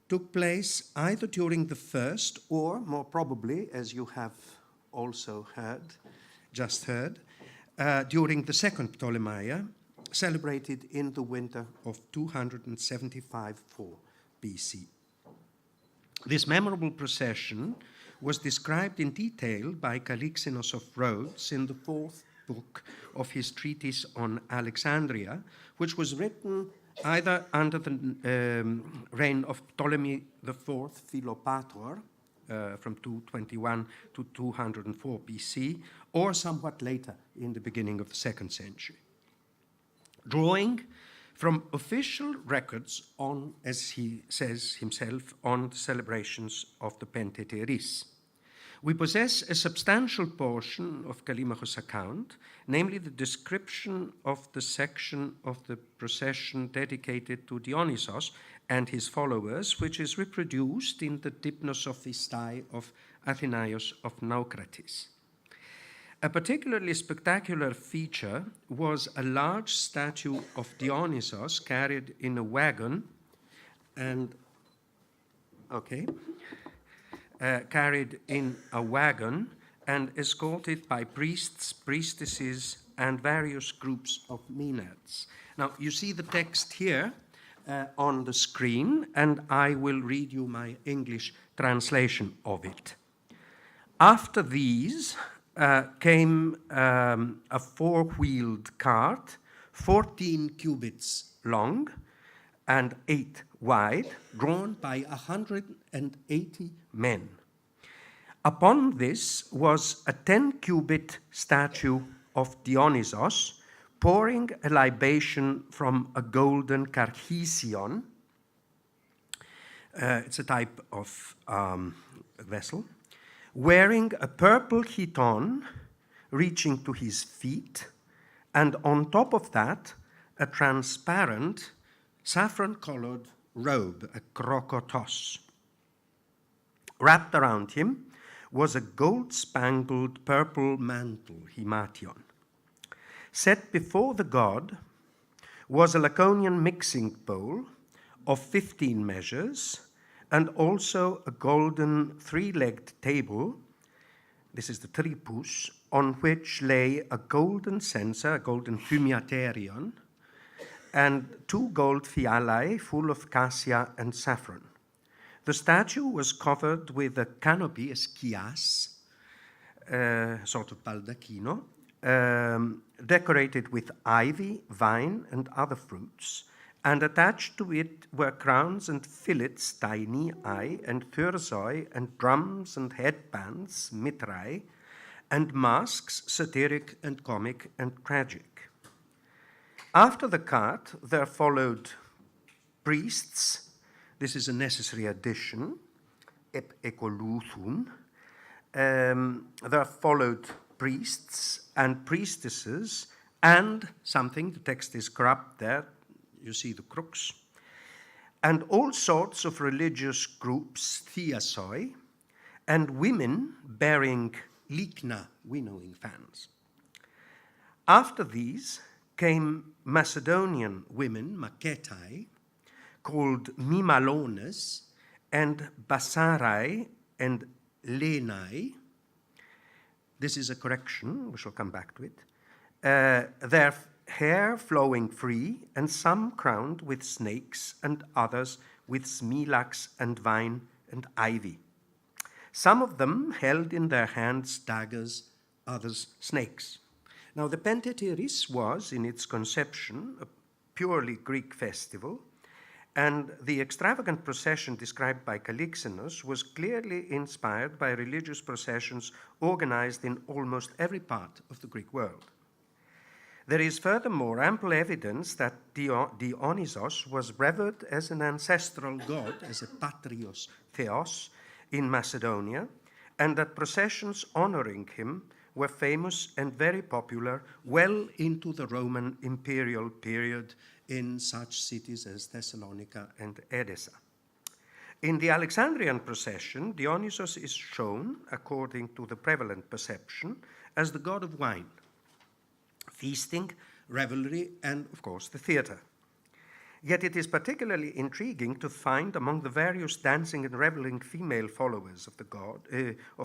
took place either during the first or, more probably, as you have also just heard, during the second Ptolemaia, celebrated in the winter of 275-4 BC. This memorable procession was described in detail by Calixenos of Rhodes in the 4th book of his treatise on Alexandria, which was written either under the reign of Ptolemy IV Philopator, from 221 to 204 BC, or somewhat later in the beginning of the 2nd century. Drawing from official records on, as he says himself, on the celebrations of the Pentateuch. We possess a substantial portion of Callimachos' account, namely the description of the section of the procession dedicated to Dionysos and his followers, which is reproduced in the Dipnosophistai of Athenaios of Naucratis. A particularly spectacular feature was a large statue of Dionysos carried in a wagon carried in a wagon and escorted by priests, priestesses, and various groups of maenads. Now, you see the text here. on the screen, and I will read you my English translation of it. After these came a four-wheeled cart, 14 cubits long and 8 wide, drawn by 180 men. Upon this was a 10-cubit statue of Dionysos, pouring a libation from a golden carchesion. It's a type of vessel, wearing a purple chiton reaching to his feet, and on top of that, a transparent saffron-colored robe, a krokotos. Wrapped around him was a gold-spangled purple mantle, himation. Set before the god was a Laconian mixing bowl of 15 measures, and also a golden three-legged table, this is the tripus, on which lay a golden censer, a golden thymiaterion, and 2 gold fialae full of cassia and saffron. The statue was covered with a canopy, a skias, sort of baldacchino, decorated with ivy, vine, and other fruits, and attached to it were crowns and fillets, tainii, and thursoi, and drums and headbands, mitrae, and masks, satiric and comic and tragic. After the cart, there followed priests. This is a necessary addition, ep ekoluthun. There followed priests and priestesses, and something, the text is corrupt there, you see the crux, and all sorts of religious groups, theasoi, and women bearing likna, winnowing fans. After these came Macedonian women, maketai, called Mimalones, and Basarai and Lenai. This is a correction, we shall come back to it. Their hair flowing free, and some crowned with snakes, and others with smilax and vine and ivy. Some of them held in their hands daggers, others snakes. Now the Penteteris was, in its conception, a purely Greek festival, and the extravagant procession described by Calixenus was clearly inspired by religious processions organized in almost every part of the Greek world. There is furthermore ample evidence that Dionysos was revered as an ancestral god, as a patrios theos, in Macedonia, and that processions honoring him were famous and very popular well into the Roman imperial period in such cities as Thessalonica and Edessa. In the Alexandrian procession, Dionysos is shown, according to the prevalent perception, as the god of wine, feasting, revelry, and, of course, the theater. Yet it is particularly intriguing to find among the various dancing and reveling female followers of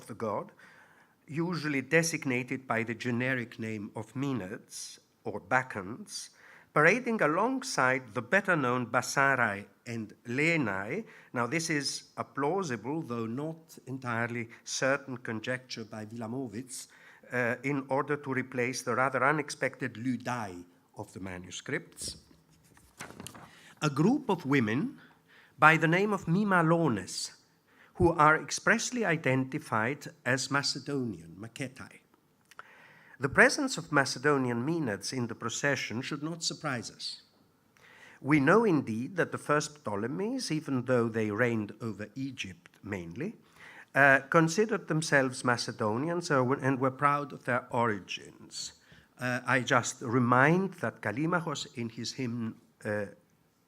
the god, usually designated by the generic name of Maenads or Bacchants, parading alongside the better-known Basarai and Lenai. Now this is a plausible, though not entirely certain, conjecture by Wilamowitz in order to replace the rather unexpected Ludai of the manuscripts. A group of women by the name of Mimalones, who are expressly identified as Macedonian, Maketai. The presence of Macedonian Maenads in the procession should not surprise us. We know indeed that the first Ptolemies, even though they reigned over Egypt mainly, considered themselves Macedonians and were proud of their origins. I just remind that Callimachos, in his hymn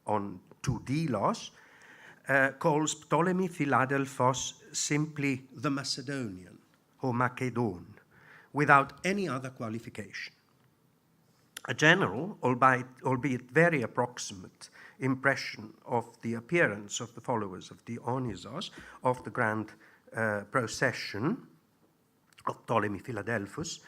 on to Delos, calls Ptolemy Philadelphos simply the Macedonian, or Macedon, without any other qualification. A general, albeit very approximate, impression of the appearance of the followers of Dionysos, of the grand procession of Ptolemy Philadelphos,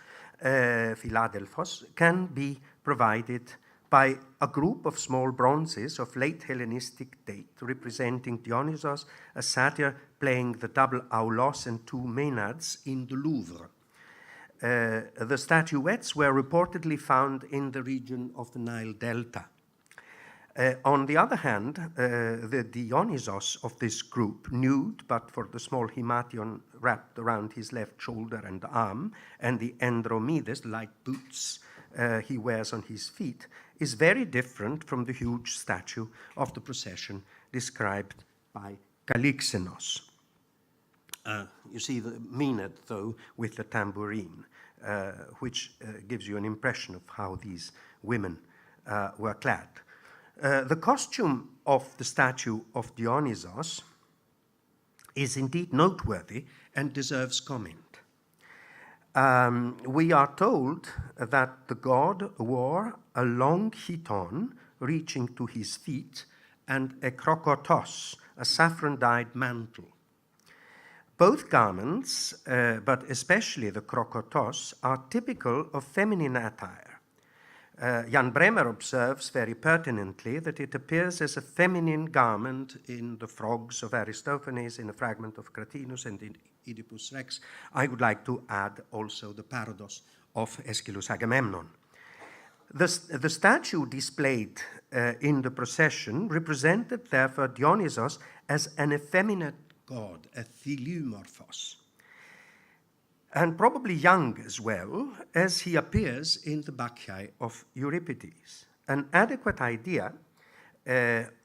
can be provided by a group of small bronzes of late Hellenistic date representing Dionysos, a satyr playing the double aulos and two maenads in the Louvre. The statuettes were reportedly found in the region of the Nile Delta. On the other hand, the Dionysos of this group, nude but for the small himation wrapped around his left shoulder and arm, and the Andromedes, light boots he wears on his feet, is very different from the huge statue of the procession described by Calixenos. You see the Maenad, though, with the tambourine, which gives you an impression of how these women were clad. The costume of the statue of Dionysos is indeed noteworthy and deserves comment. We are told that the god wore a long chiton reaching to his feet and a krokotos, a saffron-dyed mantle. Both garments, but especially the krokotos, are typical of feminine attire. Jan Bremer observes very pertinently that it appears as a feminine garment in the frogs of Aristophanes, in a fragment of Cratinus, and in Oedipus Rex. I would like to add also the parados of Aeschylus Agamemnon. The statue displayed in the procession represented therefore Dionysos as an effeminate god, a theleumorphos, and probably young as well, as he appears in the Bacchae of Euripides. An adequate idea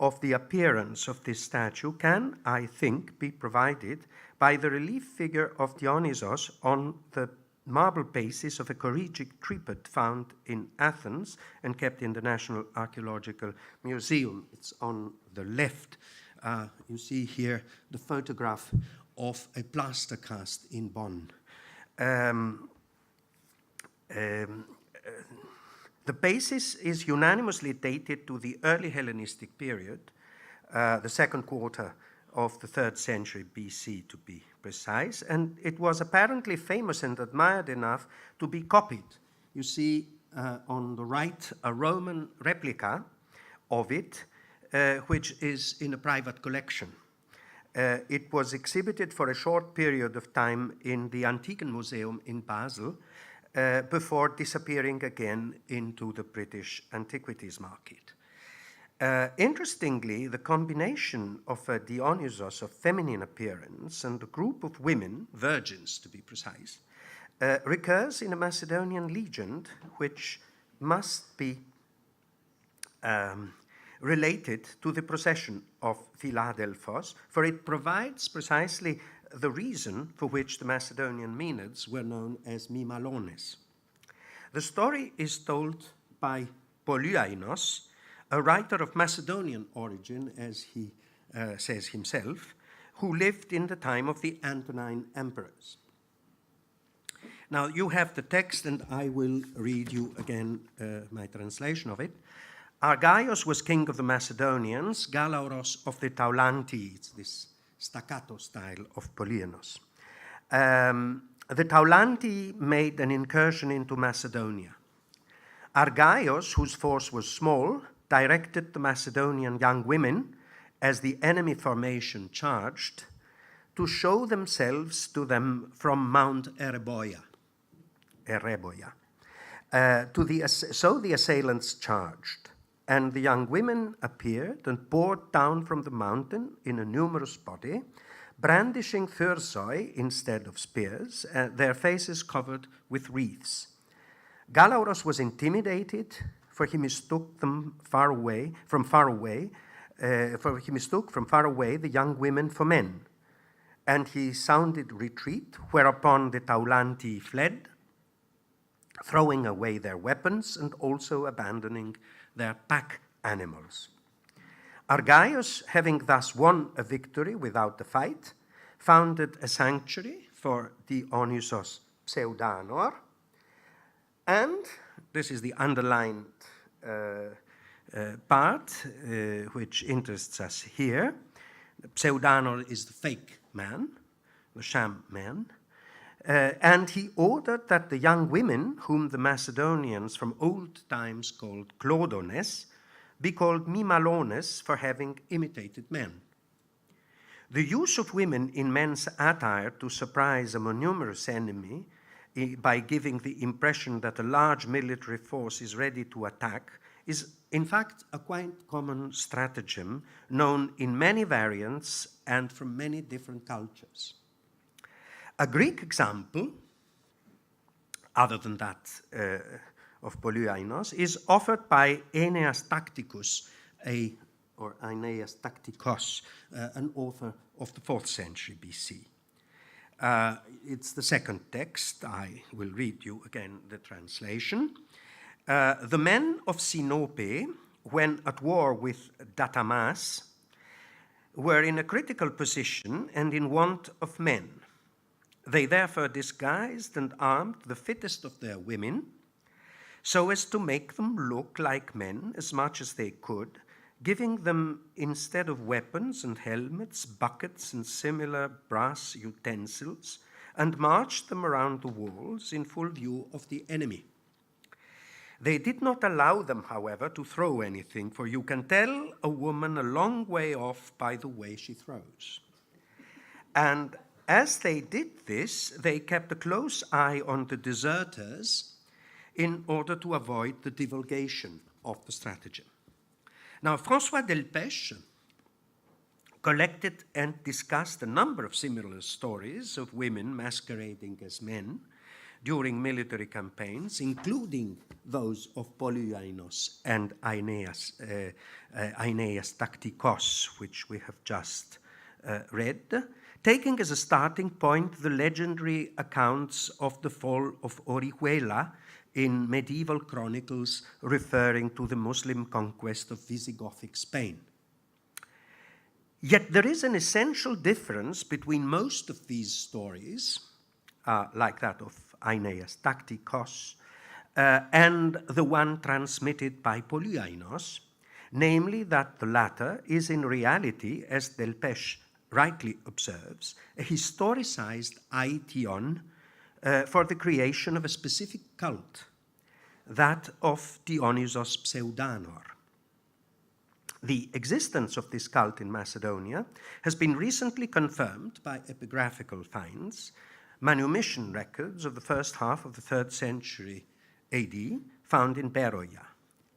of the appearance of this statue can, I think, be provided by the relief figure of Dionysos on the marble basis of a choregic tripod found in Athens and kept in the National Archaeological Museum. It's on the left. You see here the photograph of a plaster cast in Bonn. The basis is unanimously dated to the early Hellenistic period, the second quarter of the 3rd century BC to be precise, and it was apparently famous and admired enough to be copied. You see on the right a Roman replica of it, which is in a private collection. It was exhibited for a short period of time in the Antiken Museum in Basel before disappearing again into the British antiquities market. Interestingly, the combination of a Dionysos of feminine appearance and a group of women, virgins to be precise, recurs in a Macedonian legend which must be related to the procession of Philadelphos, for it provides precisely the reason for which the Macedonian Maenads were known as Mimalones. The story is told by Polyainos, a writer of Macedonian origin, as he says himself, who lived in the time of the Antonine emperors. Now, you have the text, and I will read you again my translation of it. Argaios was king of the Macedonians, Galauros of the Taulanti. It's this staccato style of Polyanos. The Taulanti made an incursion into Macedonia. Argaios, whose force was small, directed the Macedonian young women, as the enemy formation charged, to show themselves to them from Mount Ereboia. So the assailants charged, and the young women appeared and poured down from the mountain in a numerous body, brandishing thursoi instead of spears, their faces covered with wreaths. Galauros was intimidated, for he mistook from far away the young women for men, and he sounded retreat, whereupon the Taulanti fled, throwing away their weapons and also abandoning their pack animals. Argaios, having thus won a victory without a fight, founded a sanctuary for Dionysos Pseudanor, and this is the underlined part which interests us here. Pseudanor is the fake man, the sham man. And he ordered that the young women, whom the Macedonians from old times called Clodones, be called Mimalones for having imitated men. The use of women in men's attire to surprise a numerous enemy by giving the impression that a large military force is ready to attack is in fact a quite common stratagem known in many variants and from many different cultures. A Greek example, other than that of Polyainos, is offered by Aeneas Tacticus, or Aeneas Tacticos, an author of the 4th century BC. It's the second text. I will read you again the translation. The men of Sinope, when at war with Datamas, were in a critical position and in want of men. They therefore disguised and armed the fittest of their women, so as to make them look like men as much as they could, giving them, instead of weapons and helmets, buckets and similar brass utensils, and marched them around the walls in full view of the enemy. They did not allow them, however, to throw anything, for you can tell a woman a long way off by the way she throws. And as they did this, they kept a close eye on the deserters in order to avoid the divulgation of the stratagem. Now, François Delpech collected and discussed a number of similar stories of women masquerading as men during military campaigns, including those of Polyainos and Aeneas Tacticos, which we have just read, taking as a starting point the legendary accounts of the fall of Orihuela in medieval chronicles referring to the Muslim conquest of Visigothic Spain. Yet there is an essential difference between most of these stories, like that of Aeneas Tacticos, and the one transmitted by Polyainos, namely that the latter is in reality, as Delpech rightly observes, a historicized aition for the creation of a specific cult, that of Dionysos Pseudanor. The existence of this cult in Macedonia has been recently confirmed by epigraphical finds, manumission records of the first half of the 3rd century AD found in Beroia.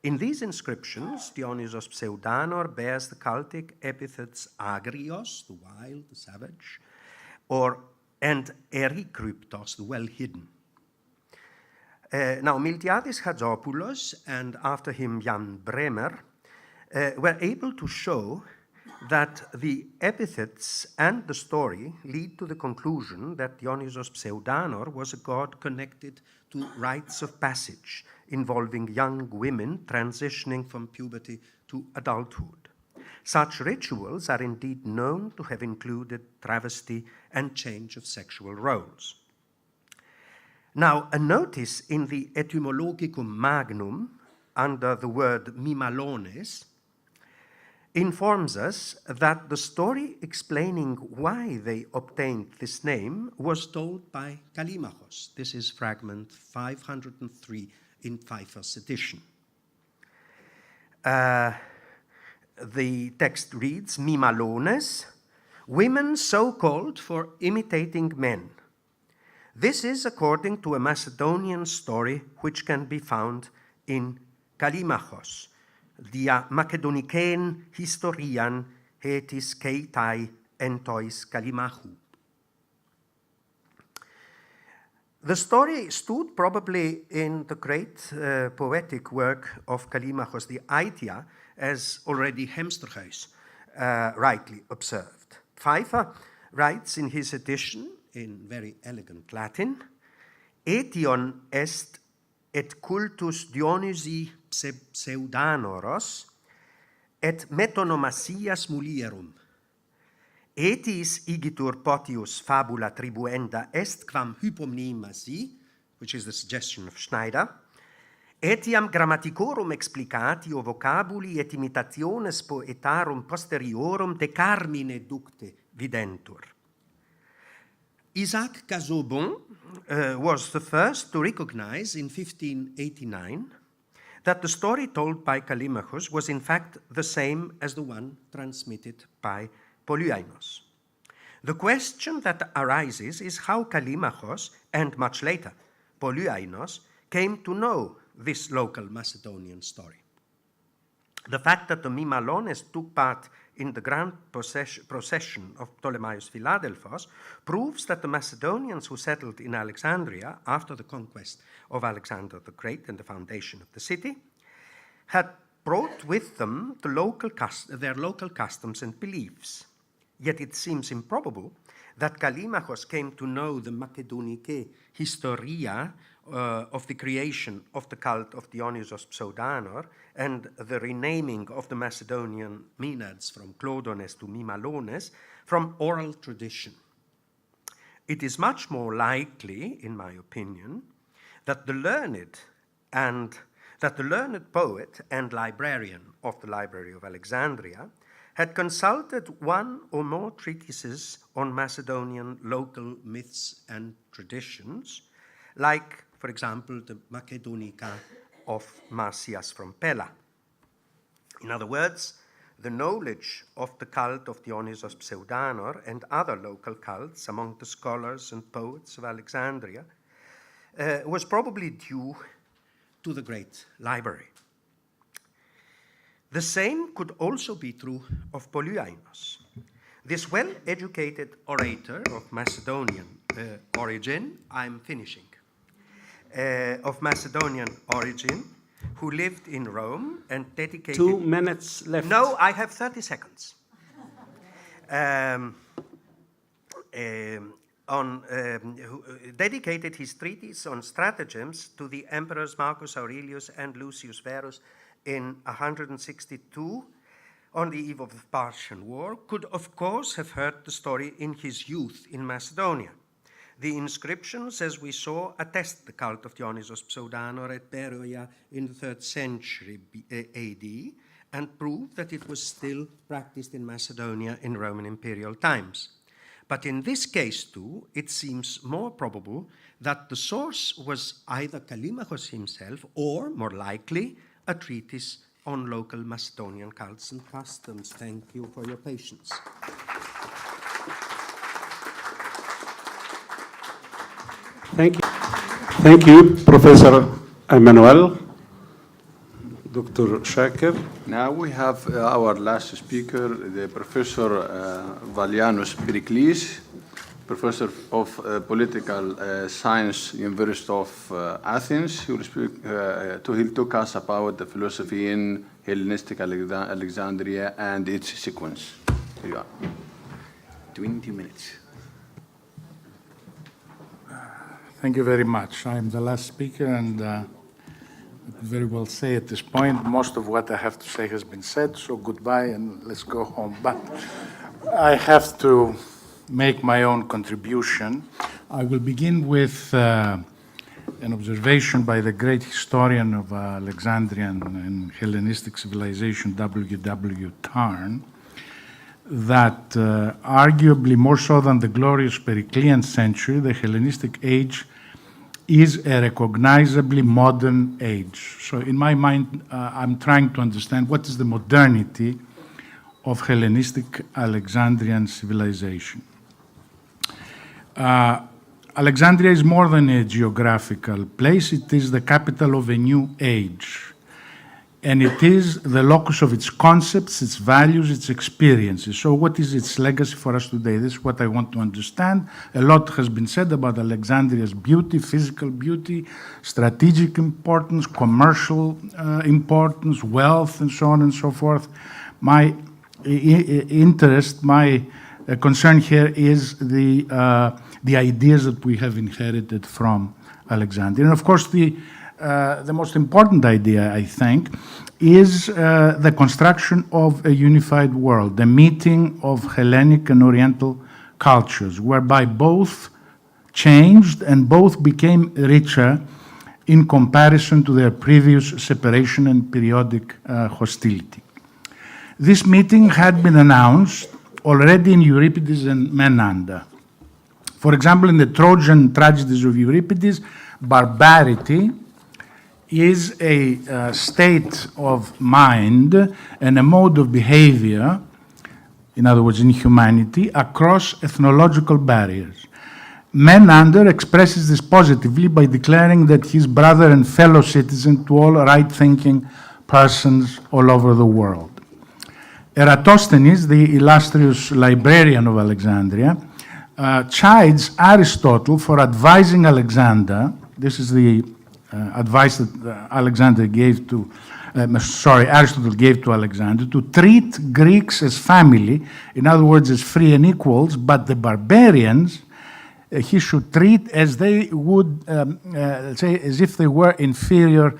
In these inscriptions, Dionysos Pseudanor bears the cultic epithets agrios, the wild, the savage, and erikryptos, the well-hidden. Now, Miltiadis Hadjopoulos and after him Jan Bremer were able to show that the epithets and the story lead to the conclusion that Dionysos Pseudanor was a god connected to rites of passage involving young women transitioning from puberty to adulthood. Such rituals are indeed known to have included travesty and change of sexual roles. Now, a notice in the Etymologicum Magnum under the word mimalones informs us that the story explaining why they obtained this name was told by Callimachos. This is fragment 503 in Pfeiffer's edition. The text reads, Mimalones, women so called for imitating men. This is according to a Macedonian story which can be found in Callimachos, dia Macedonicaen historian hetis keitai entois Callimachu. The story stood probably in the great poetic work of Callimachos, the Aitia, as already Hemsterhuis rightly observed. Pfeiffer writes in his edition, in very elegant Latin, Etion est et cultus Dionysi Pseudanoros et metonomasias mulierum. Etis igitur potius fabula tribuenda est quam hypomnemasi, which is the suggestion of Schneider, etiam grammaticorum explicatio vocabuli et imitationes poetarum posteriorum de carmine ducte videntur. Isaac Casaubon was the first to recognize in 1589 that the story told by Callimachus was in fact the same as the one transmitted by Polyaenos. The question that arises is how Callimachus, and much later Polyaenos, came to know this local Macedonian story. The fact that the Mimalones took part in the grand procession of Ptolemaeus Philadelphos proves that the Macedonians who settled in Alexandria after the conquest of Alexander the Great and the foundation of the city had brought with them their local customs and beliefs. Yet it seems improbable that Callimachus came to know the Macedonicae Historia of the creation of the cult of Dionysos Pseudanor and the renaming of the Macedonian Maenads from Clodones to Mimalones from oral tradition. It is much more likely, in my opinion, that the learned poet and librarian of the Library of Alexandria had consulted one or more treatises on Macedonian local myths and traditions, like, for example, the Macedonica of Marsyas from Pella. In other words, the knowledge of the cult of Dionysos Pseudanor and other local cults among the scholars and poets of Alexandria was probably due to the great library. The same could also be true of Polyaenos. This well-educated orator of Macedonian origin, I'm finishing, of Macedonian origin, who lived in Rome and dedicated...
2 minutes left.
No, I have 30 seconds. Who dedicated his treatise on stratagems to the emperors Marcus Aurelius and Lucius Verus in 162, on the eve of the Parthian War, could of course have heard the story in his youth in Macedonia. The inscriptions, as we saw, attest the cult of Dionysos Pseudanor at Beroia in the 3rd century AD and prove that it was still practiced in Macedonia in Roman imperial times. But in this case, too, it seems more probable that the source was either Callimachus himself or, more likely, a treatise on local Macedonian cults and customs. Thank you for your patience.
Thank you. Thank you, Professor Emmanuel, Dr. Shakir.
Now we have our last speaker, the Professor Valianos Periklis, Professor of Political Science, University of Athens. He will speak, he'll talk us about the philosophy in Hellenistic Alexandria and its sequence. Here you are. 20 minutes.
Thank you very much. I'm the last speaker, and I could very well say at this point, most of what I have to say has been said, so goodbye and let's go home. But I have to make my own contribution. I will begin with an observation by the great historian of Alexandrian and Hellenistic civilization, W.W. Tarn, that arguably more so than the glorious Periclean century, the Hellenistic age is a recognizably modern age. So in my mind, I'm trying to understand what is the modernity of Hellenistic Alexandrian civilization. Alexandria is more than a geographical place. It is the capital of a new age. And it is the locus of its concepts, its values, its experiences. So what is its legacy for us today? This is what I want to understand. A lot has been said about Alexandria's beauty, physical beauty, strategic importance, commercial importance, wealth, and so on and so forth. My interest, my concern here is the ideas that we have inherited from Alexandria. And of course, the most important idea, I think, is the construction of a unified world, the meeting of Hellenic and Oriental cultures, whereby both changed and both became richer in comparison to their previous separation and periodic hostility. This meeting had been announced already in Euripides and Menander. For example, in the Trojan tragedies of Euripides, barbarity is a state of mind and a mode of behavior, in other words, inhumanity, across ethnological barriers. Menander expresses this positively by declaring that he's brother and fellow citizen to all right-thinking persons all over the world. Eratosthenes, the illustrious librarian of Alexandria, chides Aristotle for advising Alexander. This is the advice that Aristotle gave to Alexander, to treat Greeks as family, in other words, as free and equals, but the barbarians he should treat as they would, say, as if they were inferior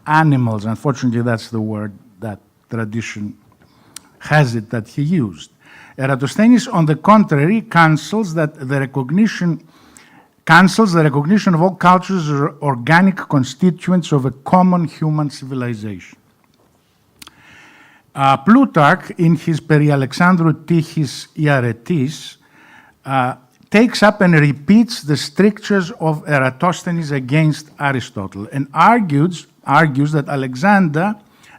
animals. Unfortunately, that's the word that tradition has it that he used. Eratosthenes, on the contrary, counsels the recognition of all cultures as organic constituents of a common human civilization. Plutarch, in his Perialexandrou Tihis Iaretis, takes up and repeats the strictures of Eratosthenes against Aristotle and argues that Alexander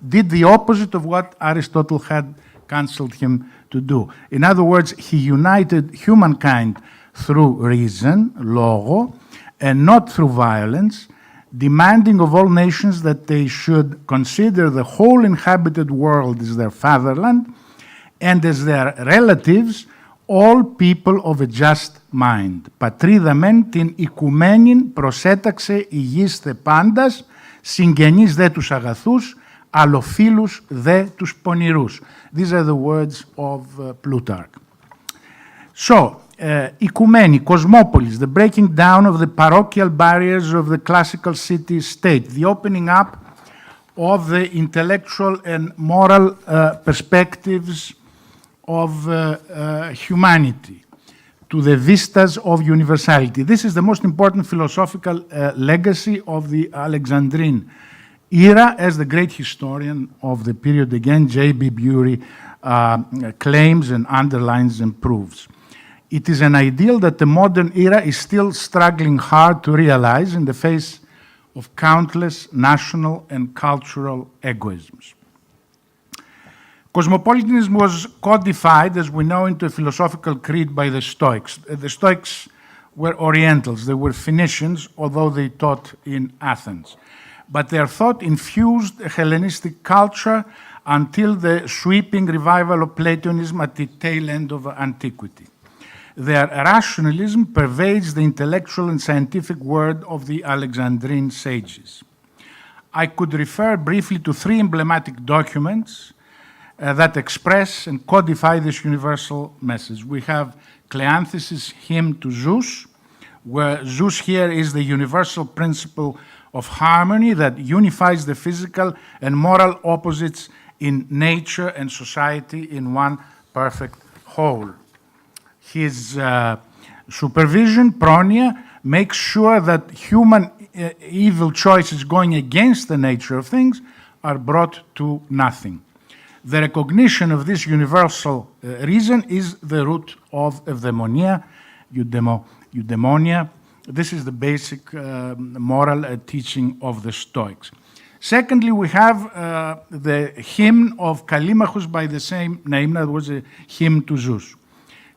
did the opposite of what Aristotle had counseled him to do. In other words, he united humankind through reason, logo, and not through violence, demanding of all nations that they should consider the whole inhabited world as their fatherland and as their relatives all people of a just mind. Πατρίδα μεν την οικουμένην προσέταξε η γης θε πάντας, συγγενείς δε τους αγαθούς, αλλοφίλους δε τους πονηρούς. These are the words of Plutarch. So, οικουμένη, cosmopolis, the breaking down of the parochial barriers of the classical city-state, the opening up of the intellectual and moral perspectives of humanity to the vistas of universality. This is the most important philosophical legacy of the Alexandrine era, as the great historian of the period, again, J.B. Bury, claims and underlines and proves. It is an ideal that the modern era is still struggling hard to realize in the face of countless national and cultural egoisms. Cosmopolitanism was codified, as we know, into a philosophical creed by the Stoics. The Stoics were Orientals. They were Phoenicians, although they taught in Athens. But their thought infused Hellenistic culture until the sweeping revival of Platonism at the tail end of antiquity. Their rationalism pervades the intellectual and scientific world of the Alexandrine sages. I could refer briefly to three emblematic documents that express and codify this universal message. We have Cleanthes' hymn to Zeus, where Zeus here is the universal principle of harmony that unifies the physical and moral opposites in nature and society in one perfect whole. His supervision, pronia, makes sure that human evil choices going against the nature of things are brought to nothing. The recognition of this universal reason is the root of eudaimonia, eudaimonia. This is the basic moral teaching of the Stoics. Secondly, we have the hymn of Callimachus by the same name, in other words, a hymn to Zeus.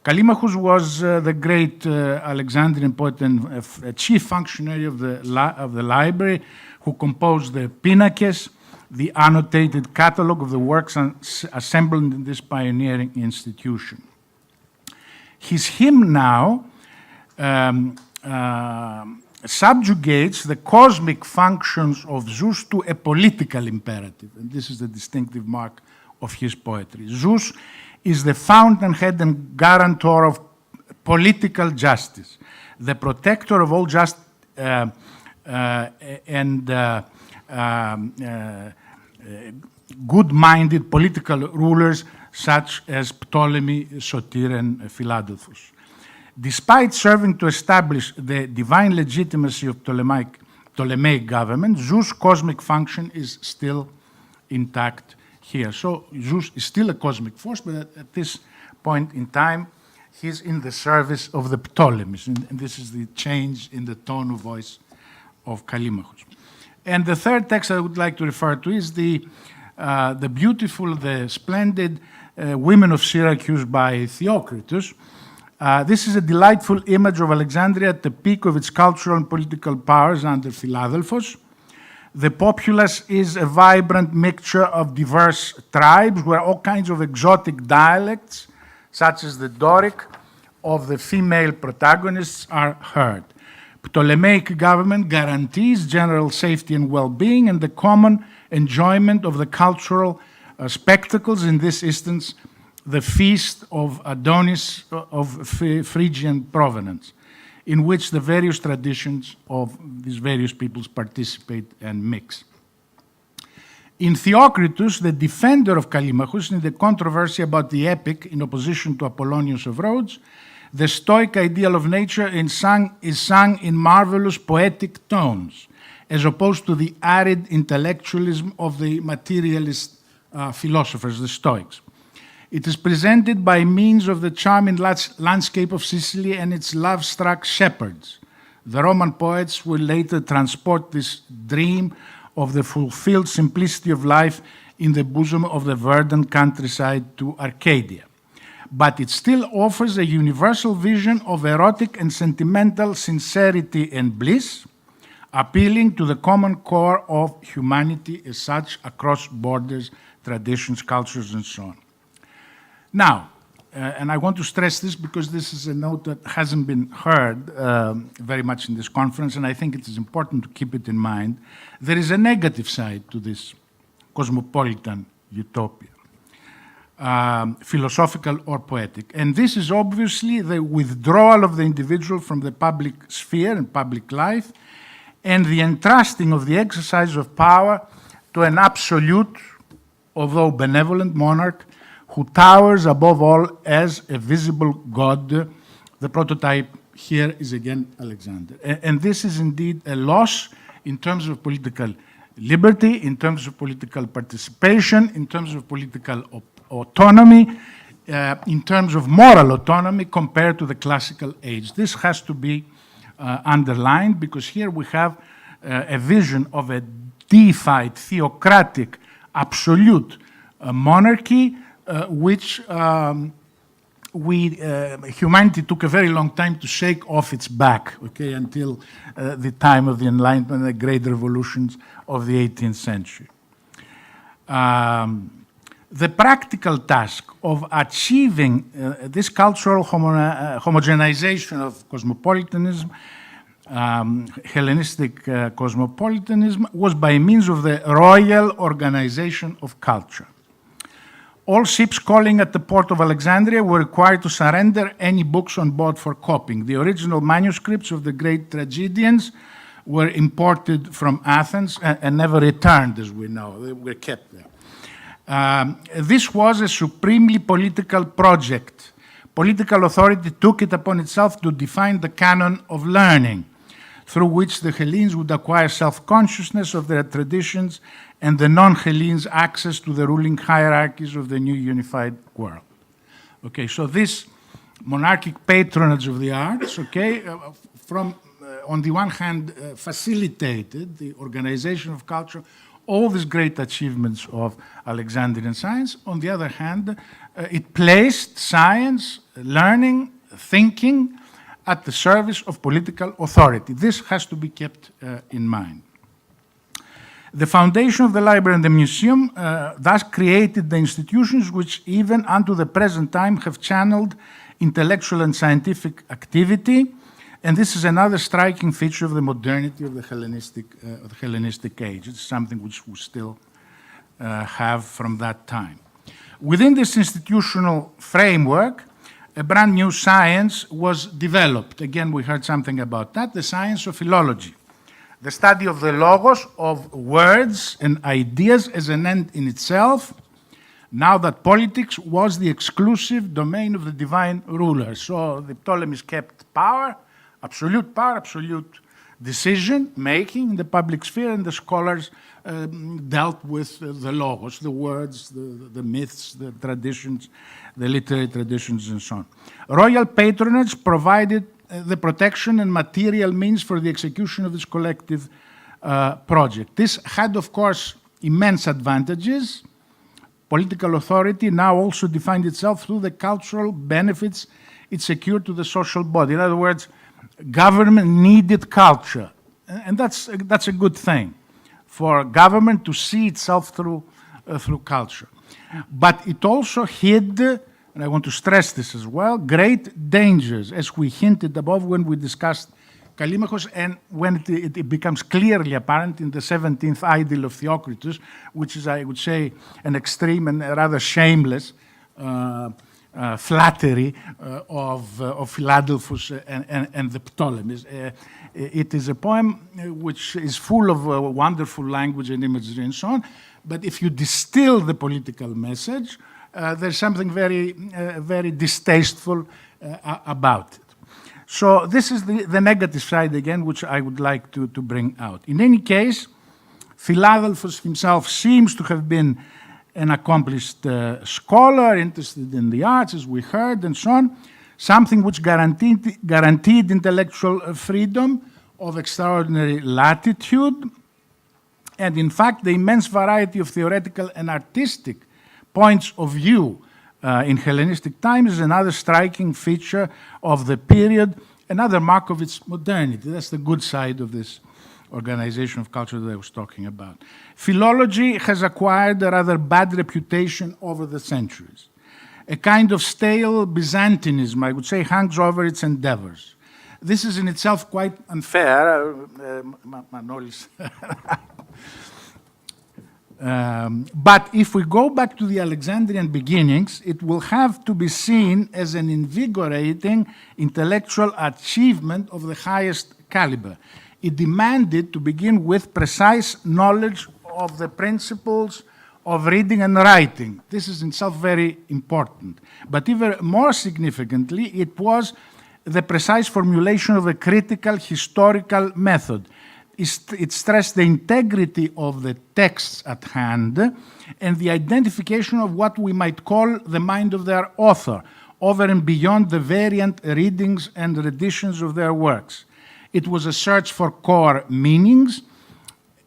Callimachus was the great Alexandrian poet and chief functionary of the library who composed the Pinakes, the annotated catalogue of the works assembled in this pioneering institution. His hymn now subjugates the cosmic functions of Zeus to a political imperative, and this is the distinctive mark of his poetry. Zeus is the fountainhead and guarantor of political justice, the protector of all just and good-minded political rulers such as Ptolemy, Soter, and Philadelphus. Despite serving to establish the divine legitimacy of Ptolemaic government, Zeus' cosmic function is still intact here. So Zeus is still a cosmic force, but at this point in time, he's in the service of the Ptolemies. And this is the change in the tone of voice of Callimachus. And the third text I would like to refer to is the beautiful, the splendid Women of Syracuse by Theocritus. This is a delightful image of Alexandria at the peak of its cultural and political powers under Philadelphos. The populace is a vibrant mixture of diverse tribes where all kinds of exotic dialects, such as the Doric, of the female protagonists are heard. Ptolemaic government guarantees general safety and well-being and the common enjoyment of the cultural spectacles, in this instance, the feast of Adonis of Phrygian provenance, in which the various traditions of these various peoples participate and mix. In Theocritus, the defender of Callimachus, in the controversy about the epic in opposition to Apollonius of Rhodes, the Stoic ideal of nature is sung in marvelous poetic tones, as opposed to the arid intellectualism of the materialist philosophers, the Stoics. It is presented by means of the charming landscape of Sicily and its love-struck shepherds. The Roman poets will later transport this dream of the fulfilled simplicity of life in the bosom of the verdant countryside to Arcadia. But it still offers a universal vision of erotic and sentimental sincerity and bliss, appealing to the common core of humanity as such across borders, traditions, cultures, and so on. Now, and I want to stress this because this is a note that hasn't been heard very much in this conference, and I think it is important to keep it in mind. There is a negative side to this cosmopolitan utopia, philosophical or poetic. And this is obviously the withdrawal of the individual from the public sphere and public life, and the entrusting of the exercise of power to an absolute, although benevolent monarch, who towers above all as a visible god. The prototype here is again Alexander. And this is indeed a loss in terms of political liberty, in terms of political participation, in terms of political autonomy, in terms of moral autonomy compared to the classical age. This has to be underlined because here we have a vision of a deified, theocratic, absolute monarchy which humanity took a very long time to shake off its back, okay, until the time of the Enlightenment and the great revolutions of the 18th century. The practical task of achieving this cultural homogenization of cosmopolitanism, Hellenistic cosmopolitanism, was by means of the royal organization of culture. All ships calling at the port of Alexandria were required to surrender any books on board for copying. The original manuscripts of the great tragedians were imported from Athens and never returned, as we know. They were kept there. This was a supremely political project. Political authority took it upon itself to define the canon of learning, through which the Hellenes would acquire self-consciousness of their traditions and the non-Hellenes access to the ruling hierarchies of the new unified world. Okay, so this monarchic patronage of the arts, okay, on the one hand, facilitated the organization of culture, all these great achievements of Alexandrian science. On the other hand, it placed science, learning, thinking at the service of political authority. This has to be kept in mind. The foundation of the library and the museum thus created the institutions which even unto the present time have channeled intellectual and scientific activity, and this is another striking feature of the modernity of the Hellenistic age. It's something which we still have from that time. Within this institutional framework, a brand new science was developed. Again, we heard something about that, the science of philology. The study of the logos, of words and ideas as an end in itself, now that politics was the exclusive domain of the divine ruler. So the Ptolemies kept power, absolute decision-making in the public sphere, and the scholars dealt with the logos, the words, the myths, the traditions, the literary traditions, and so on. Royal patronage provided the protection and material means for the execution of this collective project. This had, of course, immense advantages. Political authority now also defined itself through the cultural benefits it secured to the social body. In other words, government needed culture, and that's a good thing, for government to see itself through culture. But it also hid, and I want to stress this as well, great dangers, as we hinted above when we discussed Callimachus, and when it becomes clearly apparent in the 17th Idyll of Theocritus, which is, I would say, an extreme and rather shameless flattery of Philadelphus and the Ptolemies. It is a poem which is full of wonderful language and imagery and so on, but if you distill the political message, there's something very, very distasteful about it. So this is the negative side again, which I would like to bring out. In any case, Philadelphus himself seems to have been an accomplished scholar, interested in the arts, as we heard, and so on, something which guaranteed intellectual freedom of extraordinary latitude, and in fact, the immense variety of theoretical and artistic points of view in Hellenistic times is another striking feature of the period, another mark of its modernity. That's the good side of this organization of culture that I was talking about. Philology has acquired a rather bad reputation over the centuries. A kind of stale Byzantinism, I would say, hangs over its endeavors. This is in itself quite unfair. Manolis. But if we go back to the Alexandrian beginnings, it will have to be seen as an invigorating intellectual achievement of the highest caliber. It demanded, to begin with, precise knowledge of the principles of reading and writing. This is in itself very important. But even more significantly, it was the precise formulation of a critical historical method. It stressed the integrity of the texts at hand and the identification of what we might call the mind of their author, over and beyond the variant readings and renditions of their works. It was a search for core meanings,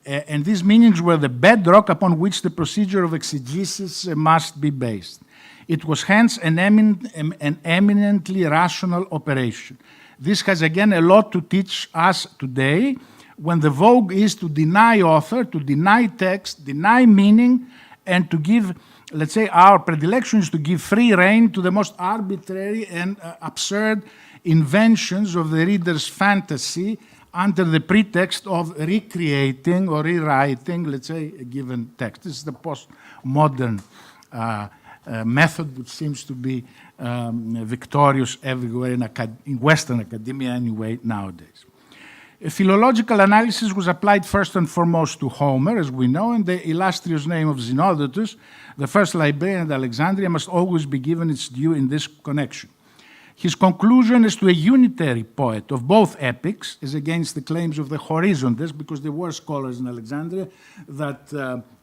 and these meanings were the bedrock upon which the procedure of exegesis must be based. It was hence an eminently rational operation. This has again a lot to teach us today, when the vogue is to deny author, to deny text, deny meaning, and to give, let's say, our predilection is to give free rein to the most arbitrary and absurd inventions of the reader's fantasy under the pretext of recreating or rewriting, let's say, a given text. This is the postmodern method which seems to be victorious everywhere in Western academia anyway nowadays. A philological analysis was applied first and foremost to Homer, as we know, and the illustrious name of Xenodotus, the first librarian at Alexandria, must always be given its due in this connection. His conclusion as to a unitary poet of both epics is against the claims of the horizontes, because there were scholars in Alexandria that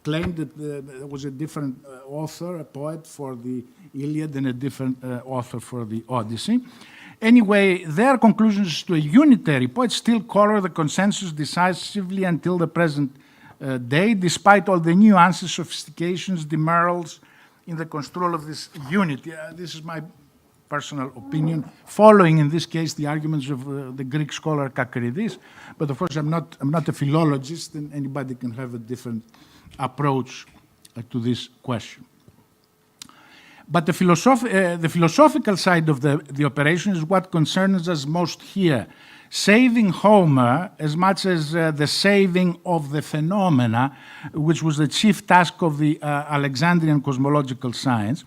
claimed that there was a different author, a poet for the Iliad, and a different author for the Odyssey. Anyway, their conclusions to a unitary poet still color the consensus decisively until the present day, despite all the nuances, sophistications, demurrals in the construal of this unity. This is my personal opinion, following in this case the arguments of the Greek scholar Kakridis. But of course, I'm not a philologist, and anybody can have a different approach to this question. But the philosophical side of the operation is what concerns us most here. Saving Homer, as much as the saving of the phenomena, which was the chief task of the Alexandrian cosmological science,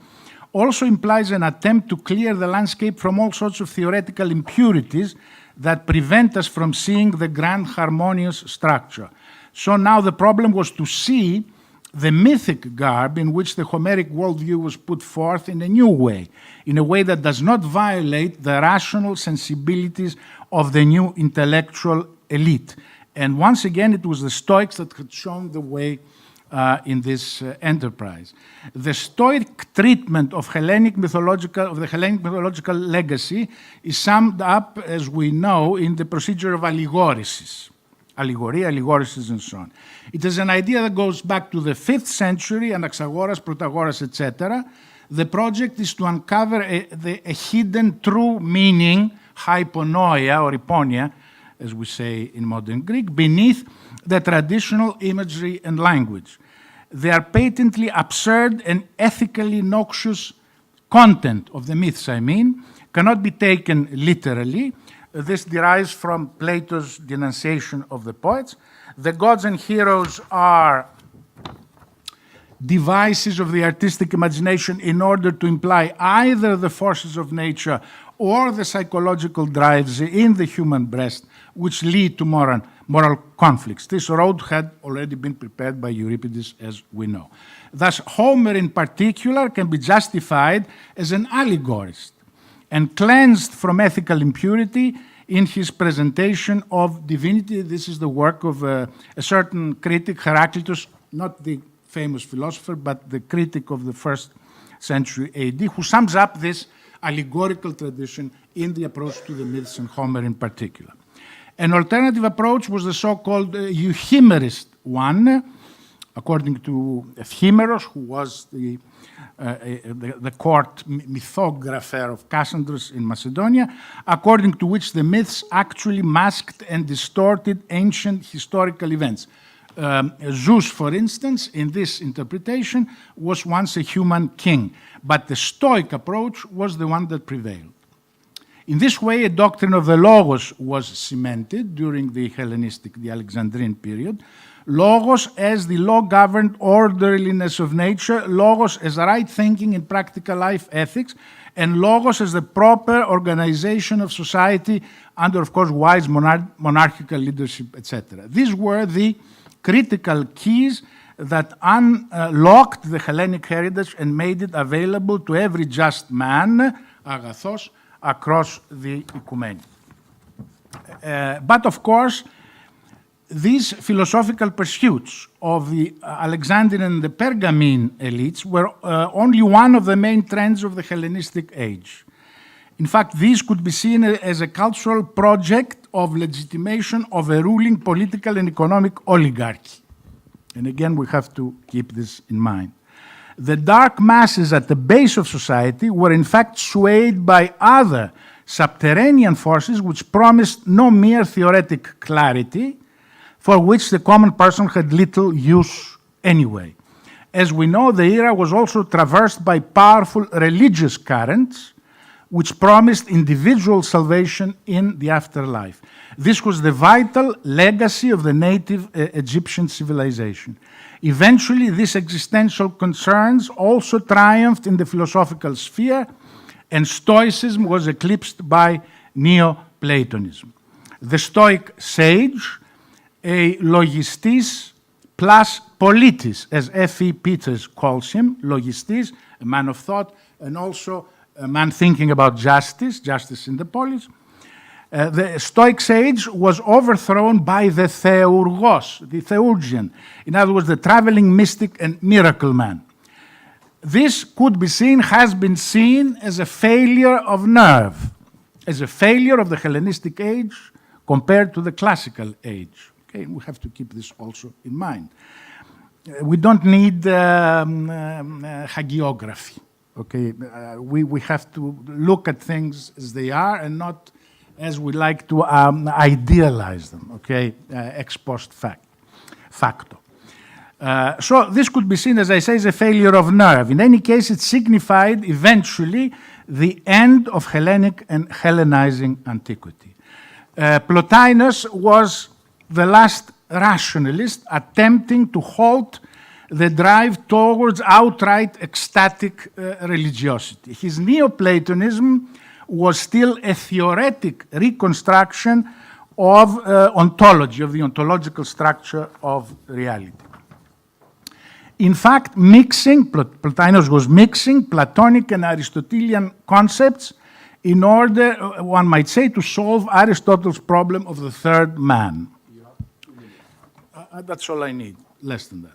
also implies an attempt to clear the landscape from all sorts of theoretical impurities that prevent us from seeing the grand harmonious structure. So now the problem was to see the mythic garb in which the Homeric worldview was put forth in a new way, in a way that does not violate the rational sensibilities of the new intellectual elite. And once again, it was the Stoics that had shown the way in this enterprise. The Stoic treatment of the Hellenic mythological legacy is summed up, as we know, in the procedure of allegorisis. Allegory, allegorisis, and so on. It is an idea that goes back to the 5th century, Anaxagoras, Protagoras, etc. The project is to uncover a hidden true meaning, hyponoia or hyponia, as we say in modern Greek, beneath the traditional imagery and language. They are patently absurd and ethically noxious content of the myths, cannot be taken literally. This derives from Plato's denunciation of the poets. The gods and heroes are devices of the artistic imagination in order to imply either the forces of nature or the psychological drives in the human breast which lead to moral conflicts. This road had already been prepared by Euripides, as we know. Thus, Homer in particular can be justified as an allegorist and cleansed from ethical impurity in his presentation of divinity. This is the work of a certain critic, Heraclitus, not the famous philosopher, but the critic of the 1st century AD, who sums up this allegorical tradition in the approach to the myths and Homer in particular. An alternative approach was the so-called euhemerist one, according to Ephemeros, who was the court mythographer of Cassandros in Macedonia, according to which the myths actually masked and distorted ancient historical events. Zeus, for instance, in this interpretation, was once a human king, but the Stoic approach was the one that prevailed. In this way, a doctrine of the Logos was cemented during the Hellenistic, the Alexandrian period. Logos as the law-governed orderliness of nature, Logos as right thinking in practical life ethics, and Logos as the proper organization of society under, of course, wise monarchical leadership, etc. These were the critical keys that unlocked the Hellenic heritage and made it available to every just man, agathos, across the ecumeny. But of course, these philosophical pursuits of the Alexandrian and the Pergamene elites were only one of the main trends of the Hellenistic age. In fact, these could be seen as a cultural project of legitimation of a ruling political and economic oligarchy. And again, we have to keep this in mind. The dark masses at the base of society were in fact swayed by other subterranean forces which promised no mere theoretic clarity, for which the common person had little use anyway. As we know, the era was also traversed by powerful religious currents which promised individual salvation in the afterlife. This was the vital legacy of the native Egyptian civilization. Eventually, these existential concerns also triumphed in the philosophical sphere, and Stoicism was eclipsed by Neoplatonism. The Stoic sage, a logistis plus politis, as F.E. Peters calls him, logistis, a man of thought, and also a man thinking about justice in the polis. The Stoic sage was overthrown by the theurgos, the theurgian, in other words, the traveling mystic and miracle man. This could be seen, has been seen as a failure of nerve, as a failure of the Hellenistic age compared to the classical age. Okay, we have to keep this also in mind. We don't need hagiography. Okay, we have to look at things as they are and not as we like to idealize them, okay, ex post facto. So this could be seen, as I say, as a failure of nerve. In any case, it signified eventually the end of Hellenic and Hellenizing antiquity. Plotinus was the last rationalist attempting to halt the drive towards outright ecstatic religiosity. His Neoplatonism was still a theoretic reconstruction of ontology, of the ontological structure of reality. In fact, Plotinus was mixing Platonic and Aristotelian concepts in order, one might say, to solve Aristotle's problem of the third man. That's all I need, less than that.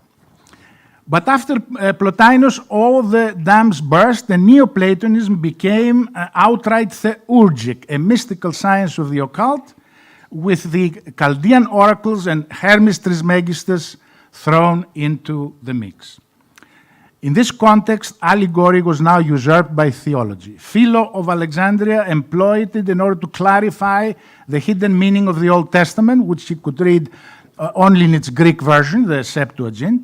But after Plotinus, all the dams burst, and Neoplatonism became outright theurgic, a mystical science of the occult, with the Chaldean oracles and Hermes Trismegistus thrown into the mix. In this context, allegory was now usurped by theology. Philo of Alexandria employed it in order to clarify the hidden meaning of the Old Testament, which he could read only in its Greek version, the Septuagint,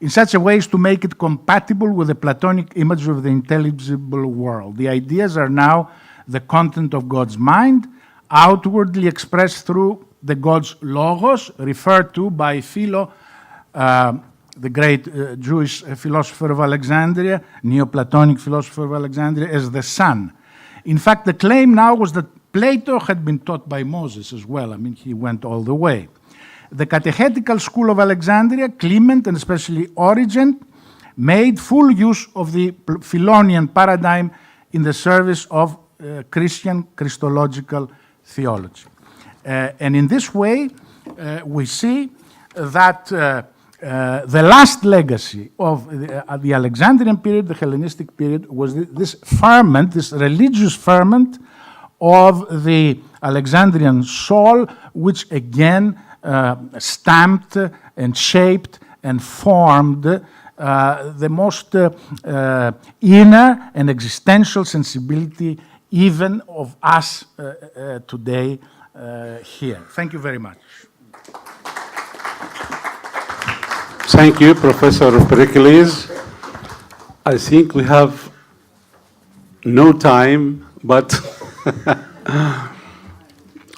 in such a way as to make it compatible with the Platonic image of the intelligible world. The ideas are now the content of God's mind, outwardly expressed through the God's logos, referred to by Philo, the great Jewish philosopher of Alexandria, Neoplatonic philosopher of Alexandria, as the Son. In fact, the claim now was that Plato had been taught by Moses as well. I mean, he went all the way. The catechetical school of Alexandria, Clement and especially Origen, made full use of the Philonian paradigm in the service of Christian Christological theology. And in this way, we see that the last legacy of the Alexandrian period, the Hellenistic period, was this ferment, this religious ferment of the Alexandrian soul, which again stamped and shaped and formed the most inner and existential sensibility even of us today here. Thank you very much.
Thank you, Professor Pericles. I think we have no time, but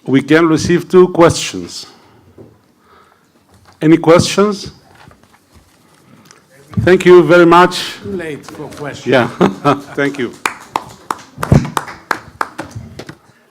we can receive 2 questions. Any questions? Thank you very much.
Too late for questions.
Yeah, thank you.